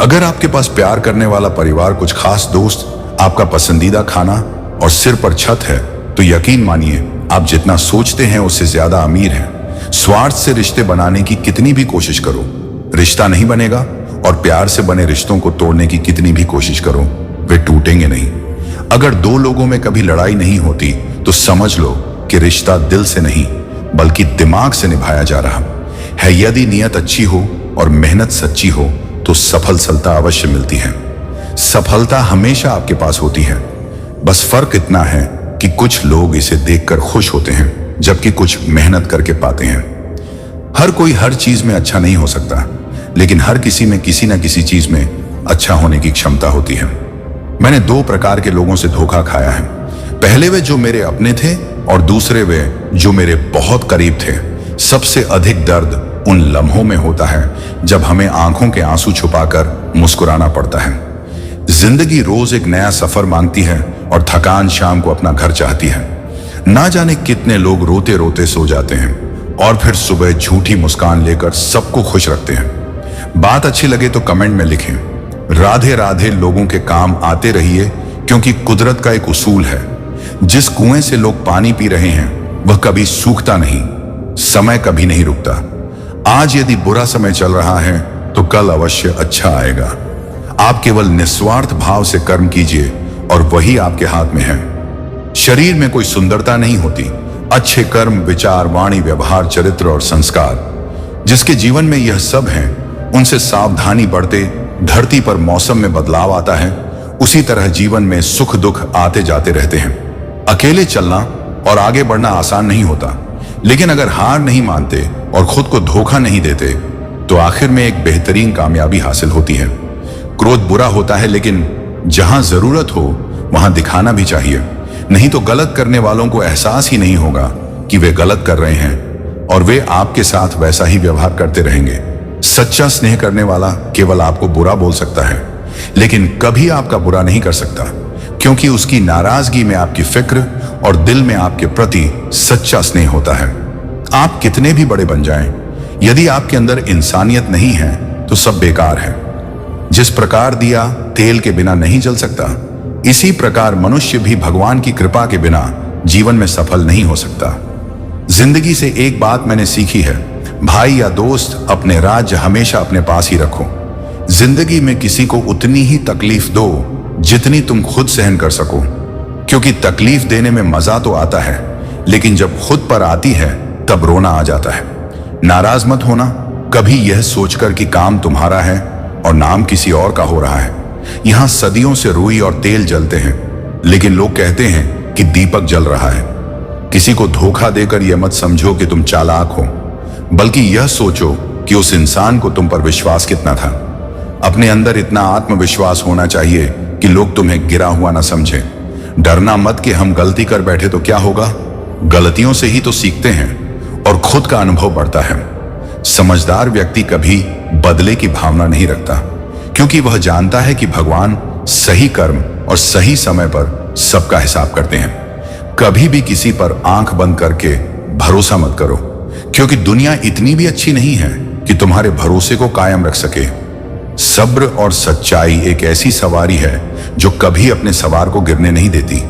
अगर आपके पास प्यार करने वाला परिवार, कुछ खास दोस्त, आपका पसंदीदा खाना और सिर पर छत है, तो यकीन मानिए आप जितना सोचते हैं उससे ज्यादा अमीर हैं। स्वार्थ से रिश्ते बनाने की कितनी भी कोशिश करो, रिश्ता नहीं बनेगा, और प्यार से बने रिश्तों को तोड़ने की कितनी भी कोशिश करो, वे टूटेंगे नहीं। अगर दो लोगों में कभी लड़ाई नहीं होती तो समझ लो कि रिश्ता दिल से नहीं बल्कि दिमाग से निभाया जा रहा है। यदि नियत अच्छी हो और मेहनत सच्ची हो तो सफलता अवश्य मिलती है। सफलता हमेशा आपके पास होती है, बस फर्क इतना है कि कुछ लोग इसे देखकर खुश होते हैं जबकि कुछ मेहनत करके पाते हैं। हर कोई हर चीज में अच्छा नहीं हो सकता, लेकिन हर किसी में किसी न किसी चीज में अच्छा होने की क्षमता होती है। मैंने दो प्रकार के लोगों से धोखा खाया है। पहले वे जो मेरे अपने थे और दूसरे वे जो मेरे बहुत करीब थे। सबसे अधिक दर्द उन लम्हों में होता है जब हमें आंखों के आंसू छुपाकर मुस्कुराना पड़ता है। जिंदगी रोज एक नया सफर मांगती है और थकान शाम को अपना घर चाहती है। ना जाने कितने लोग रोते रोते सो जाते हैं और फिर सुबह झूठी मुस्कान लेकर सबको खुश रखते हैं। बात अच्छी लगे तो कमेंट में लिखें, राधे राधे। लोगों के काम आते रहिए, क्योंकि कुदरत का एक उसूल है, जिस कुएं से लोग पानी पी रहे हैं वह कभी सूखता नहीं, समय कभी नहीं रुकता। आज यदि बुरा समय चल रहा है तो कल अवश्य अच्छा आएगा। आप केवल निस्वार्थ भाव से कर्म कीजिए और वही आपके हाथ में है। शरीर में कोई सुंदरता नहीं होती, अच्छे कर्म, विचार, वाणी, व्यवहार, चरित्र और संस्कार। जिसके जीवन में यह सब है, उनसे सावधानी बढ़ते धरती पर मौसम में बदलाव आता है। उसी तरह जीवन में सुख दुख आते जाते रहते हैं। अकेले चलना और आगे बढ़ना आसान नहीं होता, लेकिन अगर हार नहीं मानते और खुद को धोखा नहीं देते तो आखिर में एक बेहतरीन कामयाबी हासिल होती है। क्रोध बुरा होता है, लेकिन जहां जरूरत हो वहां दिखाना भी चाहिए, नहीं तो गलत करने वालों को एहसास ही नहीं होगा कि वे गलत कर रहे हैं और वे आपके साथ वैसा ही व्यवहार करते रहेंगे। सच्चा स्नेह करने वाला केवल आपको बुरा बोल सकता है, लेकिन कभी आपका बुरा नहीं कर सकता, क्योंकि उसकी नाराजगी में आपकी फिक्र और दिल में आपके प्रति सच्चा स्नेह होता है। आप कितने भी बड़े बन जाएं, यदि आपके अंदर इंसानियत नहीं है तो सब बेकार है। जिस प्रकार दिया तेल के बिना नहीं जल सकता, इसी प्रकार मनुष्य भी भगवान की कृपा के बिना जीवन में सफल नहीं हो सकता। जिंदगी से एक बात मैंने सीखी है, भाई या दोस्त, अपने राज्य हमेशा अपने पास ही रखो। जिंदगी में किसी को उतनी ही तकलीफ दो जितनी तुम खुद सहन कर सको, क्योंकि तकलीफ देने में मजा तो आता है, लेकिन जब खुद पर आती है तब रोना आ जाता है। नाराज मत होना कभी यह सोचकर कि काम तुम्हारा है और नाम किसी और का हो रहा है। यहां सदियों से रुई और तेल जलते हैं, लेकिन लोग कहते हैं कि दीपक जल रहा है। किसी को धोखा देकर यह मत समझो कि तुम चालाक हो, बल्कि यह सोचो कि उस इंसान को तुम पर विश्वास कितना था। अपने अंदर इतना आत्मविश्वास होना चाहिए कि लोग तुम्हें गिरा हुआ ना समझे। डरना मत कि हम गलती कर बैठे तो क्या होगा। गलतियों से ही तो सीखते हैं और खुद का अनुभव बढ़ता है। समझदार व्यक्ति कभी बदले की भावना नहीं रखता, क्योंकि वह जानता है कि भगवान सही कर्म और सही समय पर सबका हिसाब करते हैं। कभी भी किसी पर आंख बंद करके भरोसा मत करो, क्योंकि दुनिया इतनी भी अच्छी नहीं है कि तुम्हारे भरोसे को कायम रख सके। सब्र और सच्चाई एक ऐसी सवारी है जो कभी अपने सवार को गिरने नहीं देती,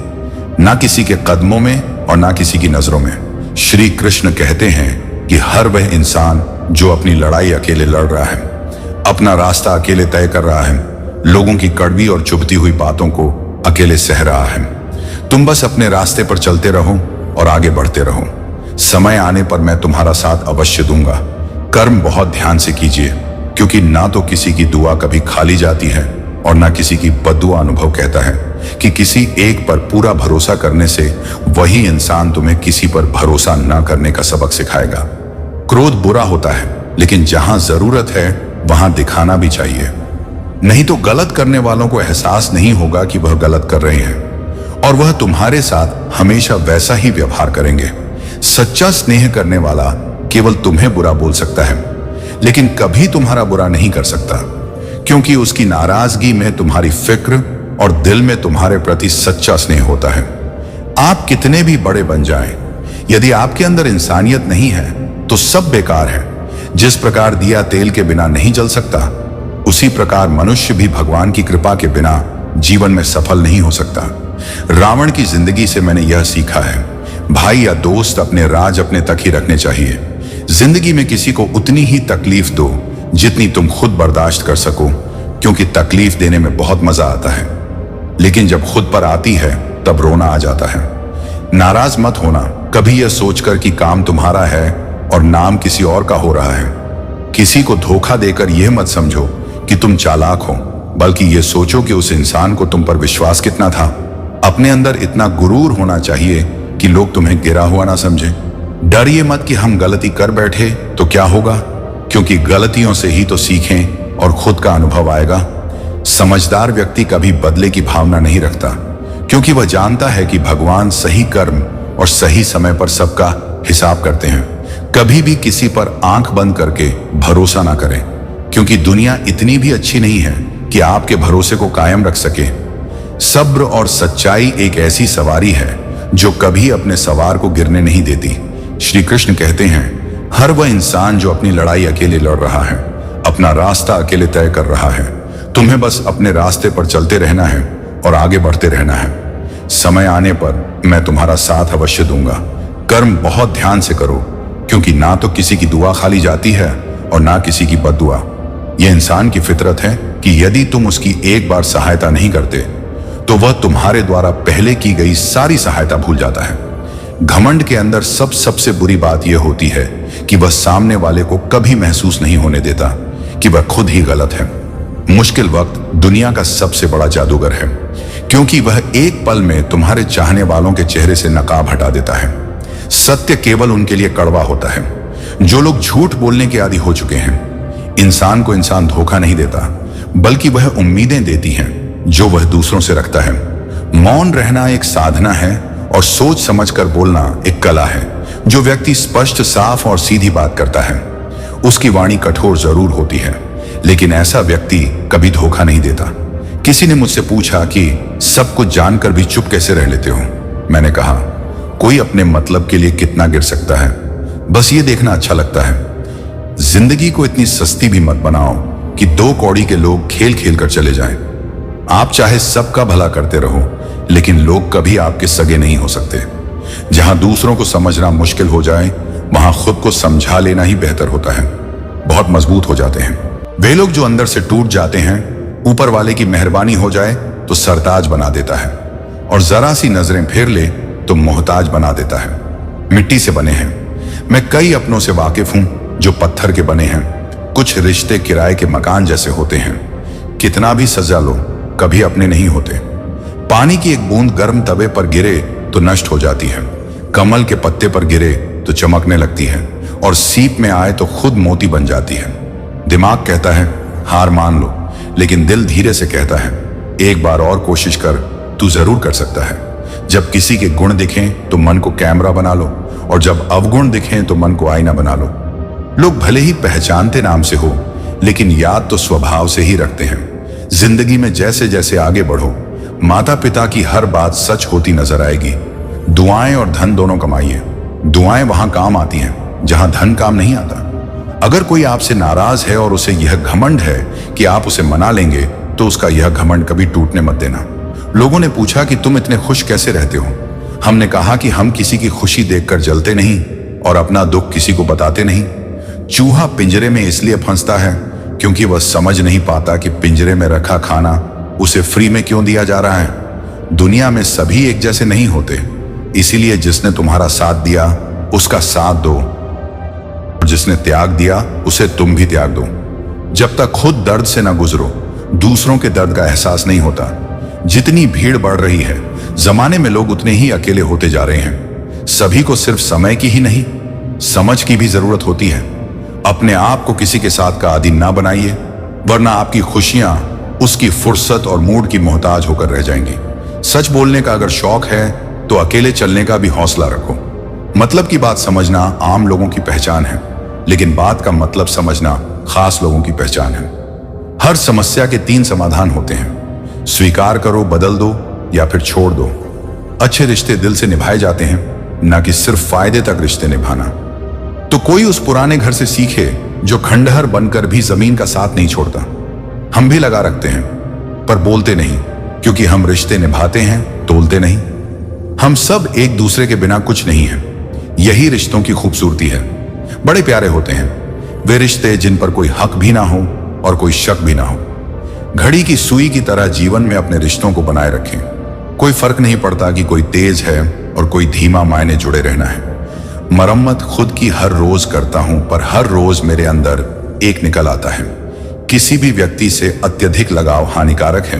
ना किसी के कदमों में और ना किसी की नजरों में। श्री कृष्ण कहते हैं कि हर वह इंसान जो अपनी लड़ाई अकेले लड़ रहा है, अपना रास्ता अकेले तय कर रहा है, लोगों की कड़वी और चुभती हुई बातों को अकेले सह रहा है। तुम बस अपने रास्ते पर चलते रहो और आगे बढ़ते रहो। समय आने पर मैं तुम्हारा साथ अवश्य दूंगा। कर्म बहुत ध्यान से कीजिए, क्योंकि ना तो किसी की दुआ कभी खाली जाती है और ना किसी की बद्दुआ। अनुभव कहता है कि किसी एक पर पूरा भरोसा करने से वही इंसान तुम्हें किसी पर भरोसा ना करने का सबक सिखाएगा। क्रोध बुरा होता है, लेकिन जहां जरूरत है वहां दिखाना भी चाहिए, नहीं तो गलत करने वालों को एहसास नहीं होगा कि वह गलत कर रहे हैं और वह तुम्हारे साथ हमेशा वैसा ही व्यवहार करेंगे। सच्चा स्नेह करने वाला केवल तुम्हें बुरा बोल सकता है, लेकिन कभी तुम्हारा बुरा नहीं कर सकता, क्योंकि उसकी नाराजगी में तुम्हारी फिक्र और दिल में तुम्हारे प्रति सच्चा स्नेह होता है। आप कितने भी बड़े बन जाएं, यदि आपके अंदर इंसानियत नहीं है तो सब बेकार है। जिस प्रकार दिया तेल के बिना नहीं जल सकता, उसी प्रकार मनुष्य भी भगवान की कृपा के बिना जीवन में सफल नहीं हो सकता। रावण की जिंदगी से मैंने यह सीखा है, भाई या दोस्त, अपने राज अपने तक ही रखने चाहिए। जिंदगी में किसी को उतनी ही तकलीफ दो जितनी तुम खुद बर्दाश्त कर सको, क्योंकि तकलीफ देने में बहुत मजा आता है, लेकिन जब खुद पर आती है तब रोना आ जाता है। नाराज मत होना कभी यह सोचकर कि काम तुम्हारा है और नाम किसी और का हो रहा है। किसी को धोखा देकर यह मत समझो कि तुम चालाक हो, बल्कि यह सोचो कि उस इंसान को तुम पर विश्वास कितना था। अपने अंदर इतना गुरूर होना चाहिए कि लोग तुम्हें गिरा हुआ ना समझें। डरिए मत कि हम गलती कर बैठे तो क्या होगा, क्योंकि गलतियों से ही तो सीखें और खुद का अनुभव आएगा। समझदार व्यक्ति कभी बदले की भावना नहीं रखता, क्योंकि वह जानता है कि भगवान सही कर्म और सही समय पर सबका हिसाब करते हैं। कभी भी किसी पर आंख बंद करके भरोसा ना करें, क्योंकि दुनिया इतनी भी अच्छी नहीं है कि आपके भरोसे को कायम रख सके। सब्र और सच्चाई एक ऐसी सवारी है जो कभी अपने सवार को गिरने नहीं देती। श्री कृष्ण कहते हैं, हर वह इंसान जो अपनी लड़ाई अकेले लड़ रहा है, अपना रास्ता अकेले तय कर रहा है। तुम्हें बस अपने रास्ते पर चलते रहना है और आगे बढ़ते रहना है। समय आने पर मैं तुम्हारा साथ अवश्य दूंगा। कर्म बहुत ध्यान से करो, क्योंकि ना तो किसी की दुआ खाली जाती है और ना किसी की बद्दुआ। यह इंसान की फितरत है कि यदि तुम उसकी एक बार सहायता नहीं करते तो वह तुम्हारे द्वारा पहले की गई सारी सहायता भूल जाता है। घमंड के अंदर सबसे बुरी बात यह होती है कि वह सामने वाले को कभी महसूस नहीं होने देता कि वह खुद ही गलत है। मुश्किल वक्त दुनिया का सबसे बड़ा जादूगर है, क्योंकि वह एक पल में तुम्हारे चाहने वालों के चेहरे से नकाब हटा देता है। सत्य केवल उनके लिए कड़वा होता है जो लोग झूठ बोलने के आदी हो चुके हैं। इंसान को इंसान धोखा नहीं देता, बल्कि वह उम्मीदें देती हैं जो वह दूसरों से रखता है। मौन रहना एक साधना है और सोच समझकर बोलना एक कला है। जो व्यक्ति स्पष्ट, साफ और सीधी बात करता है, उसकी वाणी कठोर जरूर होती है, लेकिन ऐसा व्यक्ति कभी धोखा नहीं देता। किसी ने मुझसे पूछा कि सब कुछ जानकर भी चुप कैसे रह लेते हो। मैंने कहा, कोई अपने मतलब के लिए कितना गिर सकता है, बस ये देखना अच्छा लगता है। जिंदगी को इतनी सस्ती भी मत बनाओ कि दो कौड़ी के लोग खेल खेल कर चले जाएं। आप चाहे सबका भला करते रहो, लेकिन लोग कभी आपके सगे नहीं हो सकते। जहां दूसरों को समझना मुश्किल हो जाए, वहां खुद को समझा लेना ही बेहतर होता है। बहुत मजबूत हो जाते हैं वे लोग जो अंदर से टूट जाते हैं। ऊपर वाले की मेहरबानी हो जाए तो सरताज बना देता है, और जरा सी नजरें फेर ले तो मोहताज बना देता है। मिट्टी से बने हैं। मैं कई अपनों से वाकिफ हूं जो पत्थर के बने हैं। कुछ रिश्ते किराए के मकान जैसे होते हैं, कितना भी सजा लो कभी अपने नहीं होते। पानी की एक बूंद गर्म तवे पर गिरे तो नष्ट हो जाती है, कमल के पत्ते पर गिरे तो चमकने लगती है, और सीप में आए तो खुद मोती बन जाती है। दिमाग कहता है हार मान लो, लेकिन दिल धीरे से कहता है एक बार और कोशिश कर, तू जरूर कर सकता है। जब किसी के गुण दिखें तो मन को कैमरा बना लो, और जब अवगुण दिखें तो मन को आईना बना लो। लोग भले ही पहचानते नाम से हो, लेकिन याद तो स्वभाव से ही रखते हैं। जिंदगी में जैसे जैसे आगे बढ़ो, माता पिता की हर बात सच होती नजर आएगी। दुआएं और धन दोनों कमाइए। दुआएं वहां काम आती हैं जहां धन काम नहीं आता। अगर कोई आपसे नाराज है और उसे यह घमंड है कि आप उसे मना लेंगे, तो उसका यह घमंड कभी टूटने मत देना। लोगों ने पूछा कि तुम इतने खुश कैसे रहते हो। हमने कहा कि हम किसी की खुशी देखकर जलते नहीं और अपना दुख किसी को बताते नहीं। चूहा पिंजरे में इसलिए फंसता है क्योंकि वह समझ नहीं पाता कि पिंजरे में रखा खाना उसे फ्री में क्यों दिया जा रहा है। दुनिया में सभी एक जैसे नहीं होते, इसीलिए जिसने तुम्हारा साथ दिया उसका साथ दो, और जिसने त्याग दिया उसे तुम भी त्याग दो। जब तक खुद दर्द से ना गुजरो, दूसरों के दर्द का एहसास नहीं होता। जितनी भीड़ बढ़ रही है, जमाने में लोग उतने ही अकेले होते जा रहे हैं। सभी को सिर्फ समय की ही नहीं, समझ की भी जरूरत होती है। अपने आप को किसी के साथ का आदी ना बनाइए, वरना आपकी खुशियां उसकी फुर्सत और मूड की मोहताज होकर रह जाएंगी। सच बोलने का अगर शौक है तो अकेले चलने का भी हौसला रखो। मतलब की बात समझना आम लोगों की पहचान है, लेकिन बात का मतलब समझना खास लोगों की पहचान है। हर समस्या के 3 समाधान होते हैं, स्वीकार करो, बदल दो या फिर छोड़ दो। अच्छे रिश्ते दिल से निभाए जाते हैं, ना कि सिर्फ फायदे तक रिश्ते निभाना। तो कोई उस पुराने घर से सीखे जो खंडहर बनकर भी जमीन का साथ नहीं छोड़ता। हम भी लगा रखते हैं पर बोलते नहीं, क्योंकि हम रिश्ते निभाते हैं, तोलते नहीं। हम सब एक दूसरे के बिना कुछ नहीं है। यही रिश्तों की खूबसूरती है। बड़े प्यारे होते हैं वे रिश्ते जिन पर कोई हक भी ना हो और कोई शक भी ना हो। घड़ी की सुई की तरह जीवन में अपने रिश्तों को बनाए रखें। कोई फर्क नहीं पड़ता कि कोई तेज है और कोई धीमा, मायने जुड़े रहना है। मरम्मत खुद की हर रोज करता हूं, पर हर रोज मेरे अंदर एक निकल आता है। किसी भी व्यक्ति से अत्यधिक लगाव हानिकारक है,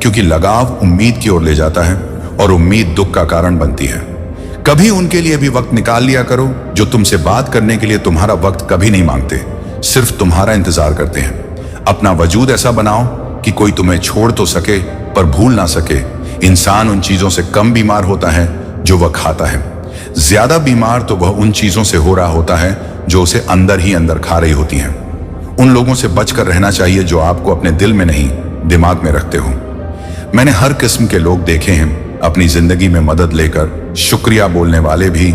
क्योंकि लगाव उम्मीद की ओर ले जाता है और उम्मीद दुख का कारण बनती है। कभी उनके लिए भी वक्त निकाल लिया करो जो तुमसे बात करने के लिए तुम्हारा वक्त कभी नहीं मांगते, सिर्फ तुम्हारा इंतजार करते हैं। अपना वजूद ऐसा बनाओ कि कोई तुम्हें छोड़ तो सके पर भूल ना सके। इंसान उन चीजों से कम बीमार होता है जो वह खाता है। ज्यादा बीमार तो वह उन चीजों से हो रहा होता है जो उसे अंदर ही अंदर खा रही होती हैं। उन लोगों से बचकर रहना चाहिए जो आपको अपने दिल में नहीं दिमाग में रखते हो। मैंने हर किस्म के लोग देखे हैं अपनी जिंदगी में, मदद लेकर शुक्रिया बोलने वाले भी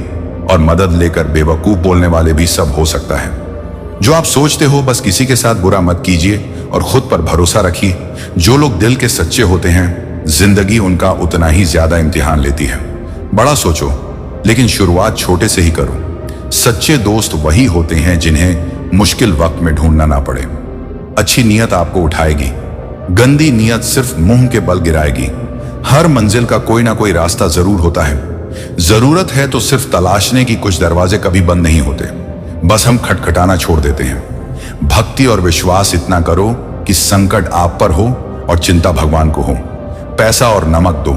और मदद लेकर बेवकूफ बोलने वाले भी। सब हो सकता है। जो आप सोचते हो बस किसी के साथ बुरा मत कीजिए और खुद पर भरोसा रखिए। जो लोग दिल के सच्चे होते हैं, जिंदगी उनका उतना ही ज्यादा इम्तिहान लेती है। बड़ा सोचो, लेकिन शुरुआत छोटे से ही करो। सच्चे दोस्त वही होते हैं जिन्हें मुश्किल वक्त में ढूंढना ना पड़े। अच्छी नीयत आपको उठाएगी, गंदी नीयत सिर्फ मुंह के बल गिराएगी। हर मंजिल का कोई ना कोई रास्ता जरूर होता है। जरूरत है तो सिर्फ तलाशने की। कुछ दरवाजे कभी बंद नहीं होते, बस हम खटखटाना छोड़ देते हैं। भक्ति और विश्वास इतना करो कि संकट आप पर हो और चिंता भगवान को हो। पैसा और नमक दो,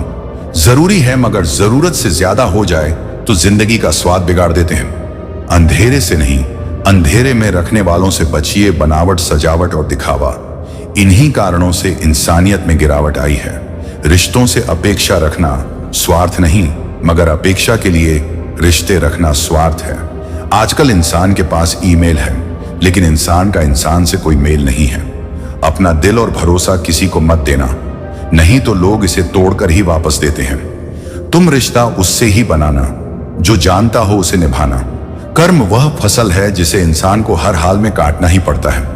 जरूरी है, मगर जरूरत से ज्यादा हो जाए तो जिंदगी का स्वाद बिगाड़ देते हैं। अंधेरे से नहीं, अंधेरे में रखने वालों से बचिए। बनावट, सजावट और दिखावा, इन्हीं कारणों से इंसानियत में गिरावट आई है। रिश्तों से अपेक्षा रखना स्वार्थ नहीं, मगर अपेक्षा के लिए रिश्ते रखना स्वार्थ है। आजकल इंसान के पास ईमेल है, लेकिन इंसान का इंसान से कोई मेल नहीं है। अपना दिल और भरोसा किसी को मत देना, नहीं तो लोग इसे तोड़कर ही वापस देते हैं। तुम रिश्ता उससे ही बनाना जो जानता हो उसे निभाना। कर्म वह फसल है जिसे इंसान को हर हाल में काटना ही पड़ता है।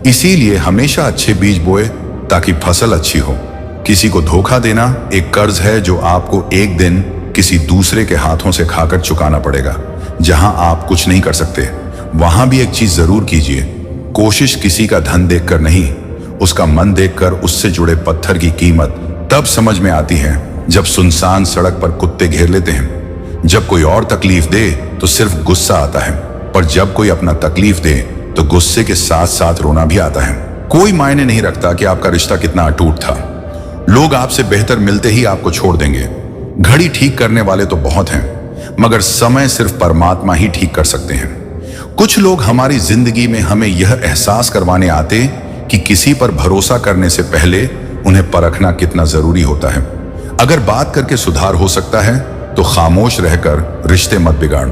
इसीलिए हमेशा अच्छे बीज बोए ताकि फसल अच्छी हो। किसी को धोखा देना एक कर्ज है जो आपको एक दिन किसी दूसरे के हाथों से खाकर चुकाना पड़ेगा। जहां आप कुछ नहीं कर सकते, वहां भी एक चीज जरूर कीजिए। कोशिश किसी का धन देखकर नहीं, उसका मन देखकर उससे जुड़े पत्थर की कीमत तब समझ में आती है जब सुनसान सड़क पर कुत्ते घेर लेते हैं। जब कोई और तकलीफ दे तो सिर्फ गुस्सा आता है, पर जब कोई अपना तकलीफ दे तो गुस्से के साथ साथ रोना भी आता है। कोई मायने नहीं रखता कि आपका रिश्ता कितना अटूट था। लोग आपसे बेहतर मिलते ही आपको छोड़ देंगे। घड़ी ठीक करने वाले तो बहुत हैं, मगर समय सिर्फ परमात्मा ही ठीक कर सकते हैं। कुछ लोग हमारी जिंदगी में हमें यह एहसास करवाने आते कि किसी पर भरोसा करने से पहले उन्हें परखना कितना जरूरी होता है। अगर बात करके सुधार हो सकता है तो खामोश रहकर रिश्ते मत बिगाड़।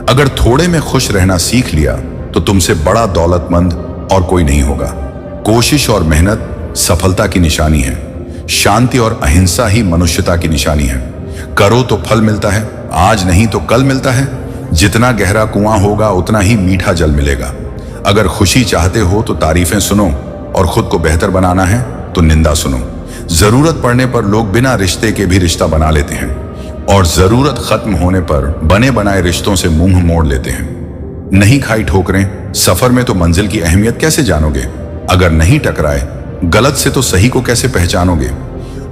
अगर थोड़े में खुश रहना सीख लिया तो तुमसे बड़ा दौलतमंद और कोई नहीं होगा। कोशिश और मेहनत सफलता की निशानी है। शांति और अहिंसा ही मनुष्यता की निशानी है। करो तो फल मिलता है, आज नहीं तो कल मिलता है। जितना गहरा कुआं होगा उतना ही मीठा जल मिलेगा। अगर खुशी चाहते हो तो तारीफें सुनो, और खुद को बेहतर बनाना है तो निंदा सुनो। जरूरत पड़ने पर लोग बिना रिश्ते के भी रिश्ता बना लेते हैं, और जरूरत खत्म होने पर बने बनाए रिश्तों से मुंह मोड़ लेते हैं। नहीं खाई ठोकरें सफर में तो मंजिल की अहमियत कैसे जानोगे? अगर नहीं टकराए गलत से तो सही को कैसे पहचानोगे?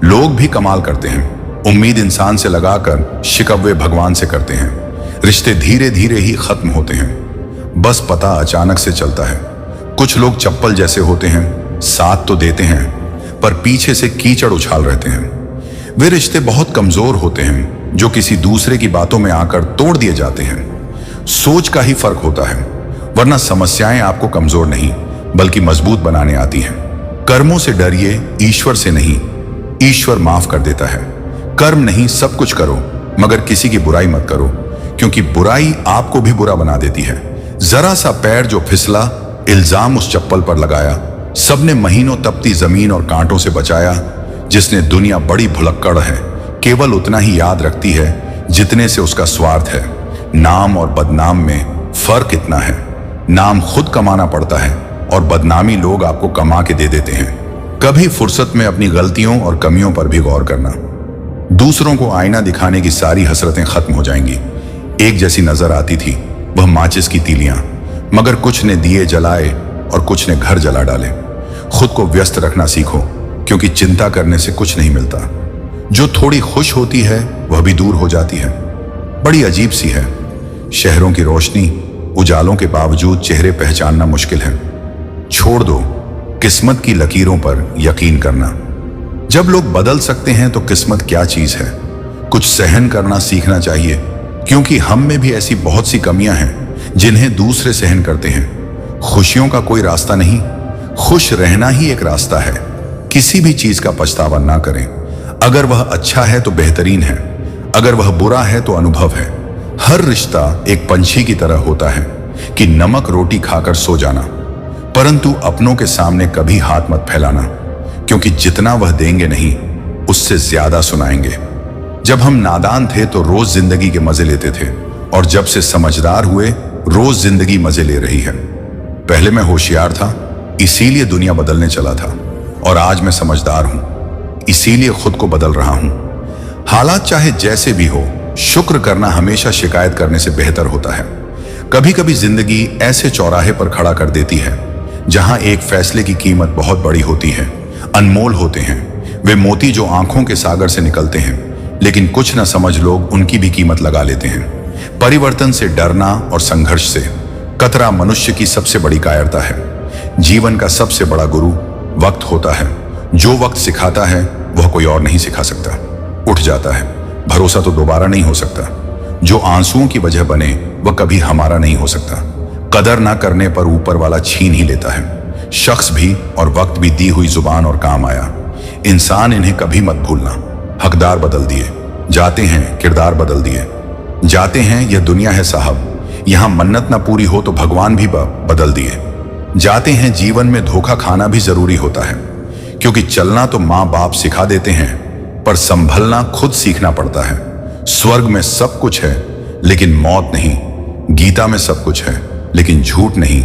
लोग भी कमाल करते हैं। उम्मीद इंसान से लगाकर शिकवे भगवान से करते हैं। रिश्ते धीरे धीरे ही खत्म होते हैं, बस पता अचानक से चलता है। कुछ लोग चप्पल जैसे होते हैं, साथ तो देते हैं पर पीछे से कीचड़ उछाल रहते हैं। वे रिश्ते बहुत कमजोर होते हैं जो किसी दूसरे की बातों में आकर तोड़ दिए जाते हैं। सोच का ही फर्क होता है, वरना समस्याएं आपको कमजोर नहीं बल्कि मजबूत बनाने आती हैं। कर्मों से डरिए, ईश्वर से नहीं। ईश्वर माफ कर देता है। कर्म नहीं, सब कुछ करो, मगर किसी की बुराई मत करो, क्योंकि बुराई आपको भी बुरा बना देती है। जरा सा पैर जो फिसला, इल्जाम उस चप्पल पर लगाया। सबने महीनों तपती जमीन और कांटों से बचाया। जिसने दुनिया बड़ी भुलक्कड़ है, केवल उतना ही याद रखती है जितने से उसका स्वार्थ है। नाम और बदनाम में फर्क इतना है, नाम खुद कमाना पड़ता है और बदनामी लोग आपको कमा के दे देते हैं। कभी फुर्सत में अपनी गलतियों और कमियों पर भी गौर करना। दूसरों को आईना दिखाने की सारी हसरतें खत्म हो जाएंगी। एक जैसी नजर आती थी वह माचिस की तीलियां, मगर कुछ ने दिए जलाए और कुछ ने घर जला डाले। खुद को व्यस्त रखना सीखो, क्योंकि चिंता करने से कुछ नहीं मिलता। जो थोड़ी खुश होती है वह भी दूर हो जाती है। बड़ी अजीब सी है, शहरों की रोशनी उजालों के बावजूद चेहरे पहचानना मुश्किल है। छोड़ दो किस्मत की लकीरों पर यकीन करना। जब लोग बदल सकते हैं तो किस्मत क्या चीज है। कुछ सहन करना सीखना चाहिए, क्योंकि हम में भी ऐसी बहुत सी कमियां हैं जिन्हें दूसरे सहन करते हैं। खुशियों का कोई रास्ता नहीं, खुश रहना ही एक रास्ता है। किसी भी चीज का पछतावा ना करें। अगर वह अच्छा है तो बेहतरीन है, अगर वह बुरा है तो अनुभव है। हर रिश्ता एक पंछी की तरह होता है कि नमक रोटी खाकर सो जाना, परंतु अपनों के सामने कभी हाथ मत फैलाना, क्योंकि जितना वह देंगे नहीं उससे ज्यादा सुनाएंगे। जब हम नादान थे तो रोज जिंदगी के मजे लेते थे, और जब से समझदार हुए रोज जिंदगी मजे ले रही है। पहले मैं होशियार था, इसीलिए दुनिया बदलने चला था, और आज मैं समझदार हूं, इसीलिए खुद को बदल रहा हूं। हालात चाहे जैसे भी हो, शुक्र करना हमेशा शिकायत करने से बेहतर होता है। कभी कभी जिंदगी ऐसे चौराहे पर खड़ा कर देती है जहां एक फैसले की कीमत बहुत बड़ी होती है, अनमोल होते हैं वे मोती जो आंखों के सागर से निकलते हैं, लेकिन कुछ न समझ लोग उनकी भी कीमत लगा लेते हैं। परिवर्तन से डरना और संघर्ष से कतरा मनुष्य की सबसे बड़ी कायरता है। जीवन का सबसे बड़ा गुरु वक्त होता है। जो वक्त सिखाता है वह कोई और नहीं सिखा सकता। उठ जाता है, भरोसा तो दोबारा नहीं हो सकता। जो आंसुओं की वजह बने वह कभी हमारा नहीं हो सकता। कदर ना करने पर ऊपर वाला छीन ही लेता है। शख्स भी और वक्त भी दी हुई जुबान और काम आया। इंसान इन्हें कभी मत भूलना। हकदार बदल दिए जाते हैं, किरदार बदल दिए जाते हैं। यह दुनिया है साहब, यहां मन्नत ना पूरी हो तो भगवान भी बदल दिए जाते हैं। जीवन में धोखा खाना भी जरूरी होता है, क्योंकि चलना तो माँ बाप सिखा देते हैं, पर संभलना खुद सीखना पड़ता है। स्वर्ग में सब कुछ है लेकिन मौत नहीं। गीता में सब कुछ है लेकिन झूठ नहीं।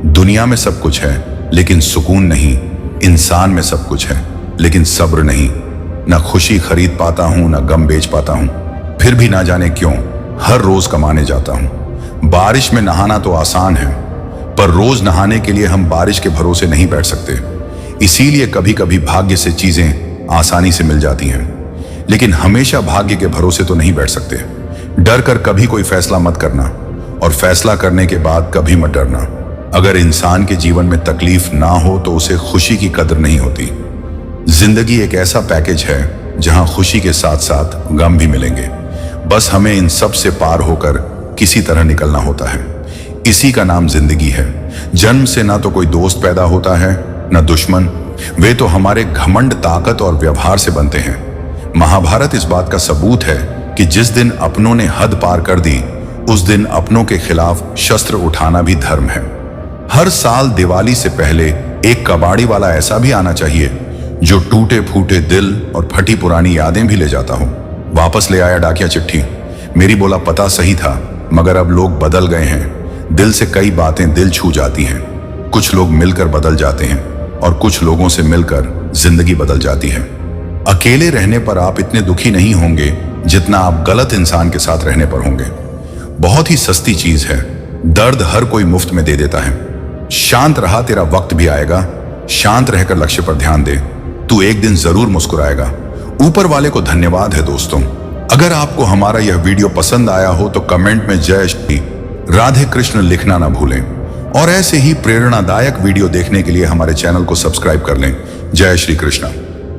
दुनिया में सब कुछ है लेकिन सुकून नहीं। इंसान में सब कुछ है लेकिन सब्र नहीं। न खुशी खरीद पाता हूं, न गम बेच पाता हूं, फिर भी ना जाने क्यों हर रोज कमाने जाता हूं। बारिश में नहाना तो आसान है, पर रोज नहाने के लिए हम बारिश के भरोसे नहीं बैठ सकते। इसीलिए कभी कभी भाग्य से चीजें आसानी से मिल जाती हैं, लेकिन हमेशा भाग्य के भरोसे तो नहीं बैठ सकते। डर कर कभी कोई फैसला मत करना, और फैसला करने के बाद कभी मत डरना। अगर इंसान के जीवन में तकलीफ ना हो तो उसे खुशी की कदर नहीं होती। जिंदगी एक ऐसा पैकेज है जहां खुशी के साथ साथ गम भी मिलेंगे। बस हमें इन सब से पार होकर किसी तरह निकलना होता है। इसी का नाम जिंदगी है। जन्म से ना तो कोई दोस्त पैदा होता है न दुश्मन, वे तो हमारे घमंड, ताकत और व्यवहार से बनते हैं। महाभारत इस बात का सबूत है कि जिस दिन अपनों ने हद पार कर दी, उस दिन अपनों के खिलाफ शस्त्र उठाना भी धर्म है। हर साल दिवाली से पहले एक कबाड़ी वाला ऐसा भी आना चाहिए जो टूटे फूटे दिल और फटी पुरानी यादें भी ले जाता हो। वापस ले आया डाकिया चिट्ठी। मेरी बोला पता सही था, मगर अब लोग बदल गए हैं। दिल से कई बातें दिल छू जाती हैं। कुछ लोग मिलकर बदल जाते हैं और कुछ लोगों से मिलकर जिंदगी बदल जाती है। अकेले रहने पर आप इतने दुखी नहीं होंगे जितना आप गलत इंसान के साथ रहने पर होंगे। बहुत ही सस्ती चीज है, दर्द हर कोई मुफ्त में दे देता है। शांत रहा, तेरा वक्त भी आएगा। शांत रहकर लक्ष्य पर ध्यान दे, तू एक दिन जरूर मुस्कुराएगा। ऊपर वाले को धन्यवाद है दोस्तों। अगर आपको हमारा यह वीडियो पसंद आया हो तो कमेंट में जय श्री राधे कृष्ण लिखना ना भूलें, और ऐसे ही प्रेरणादायक वीडियो देखने के लिए हमारे चैनल को सब्सक्राइब कर लें। जय श्री कृष्ण।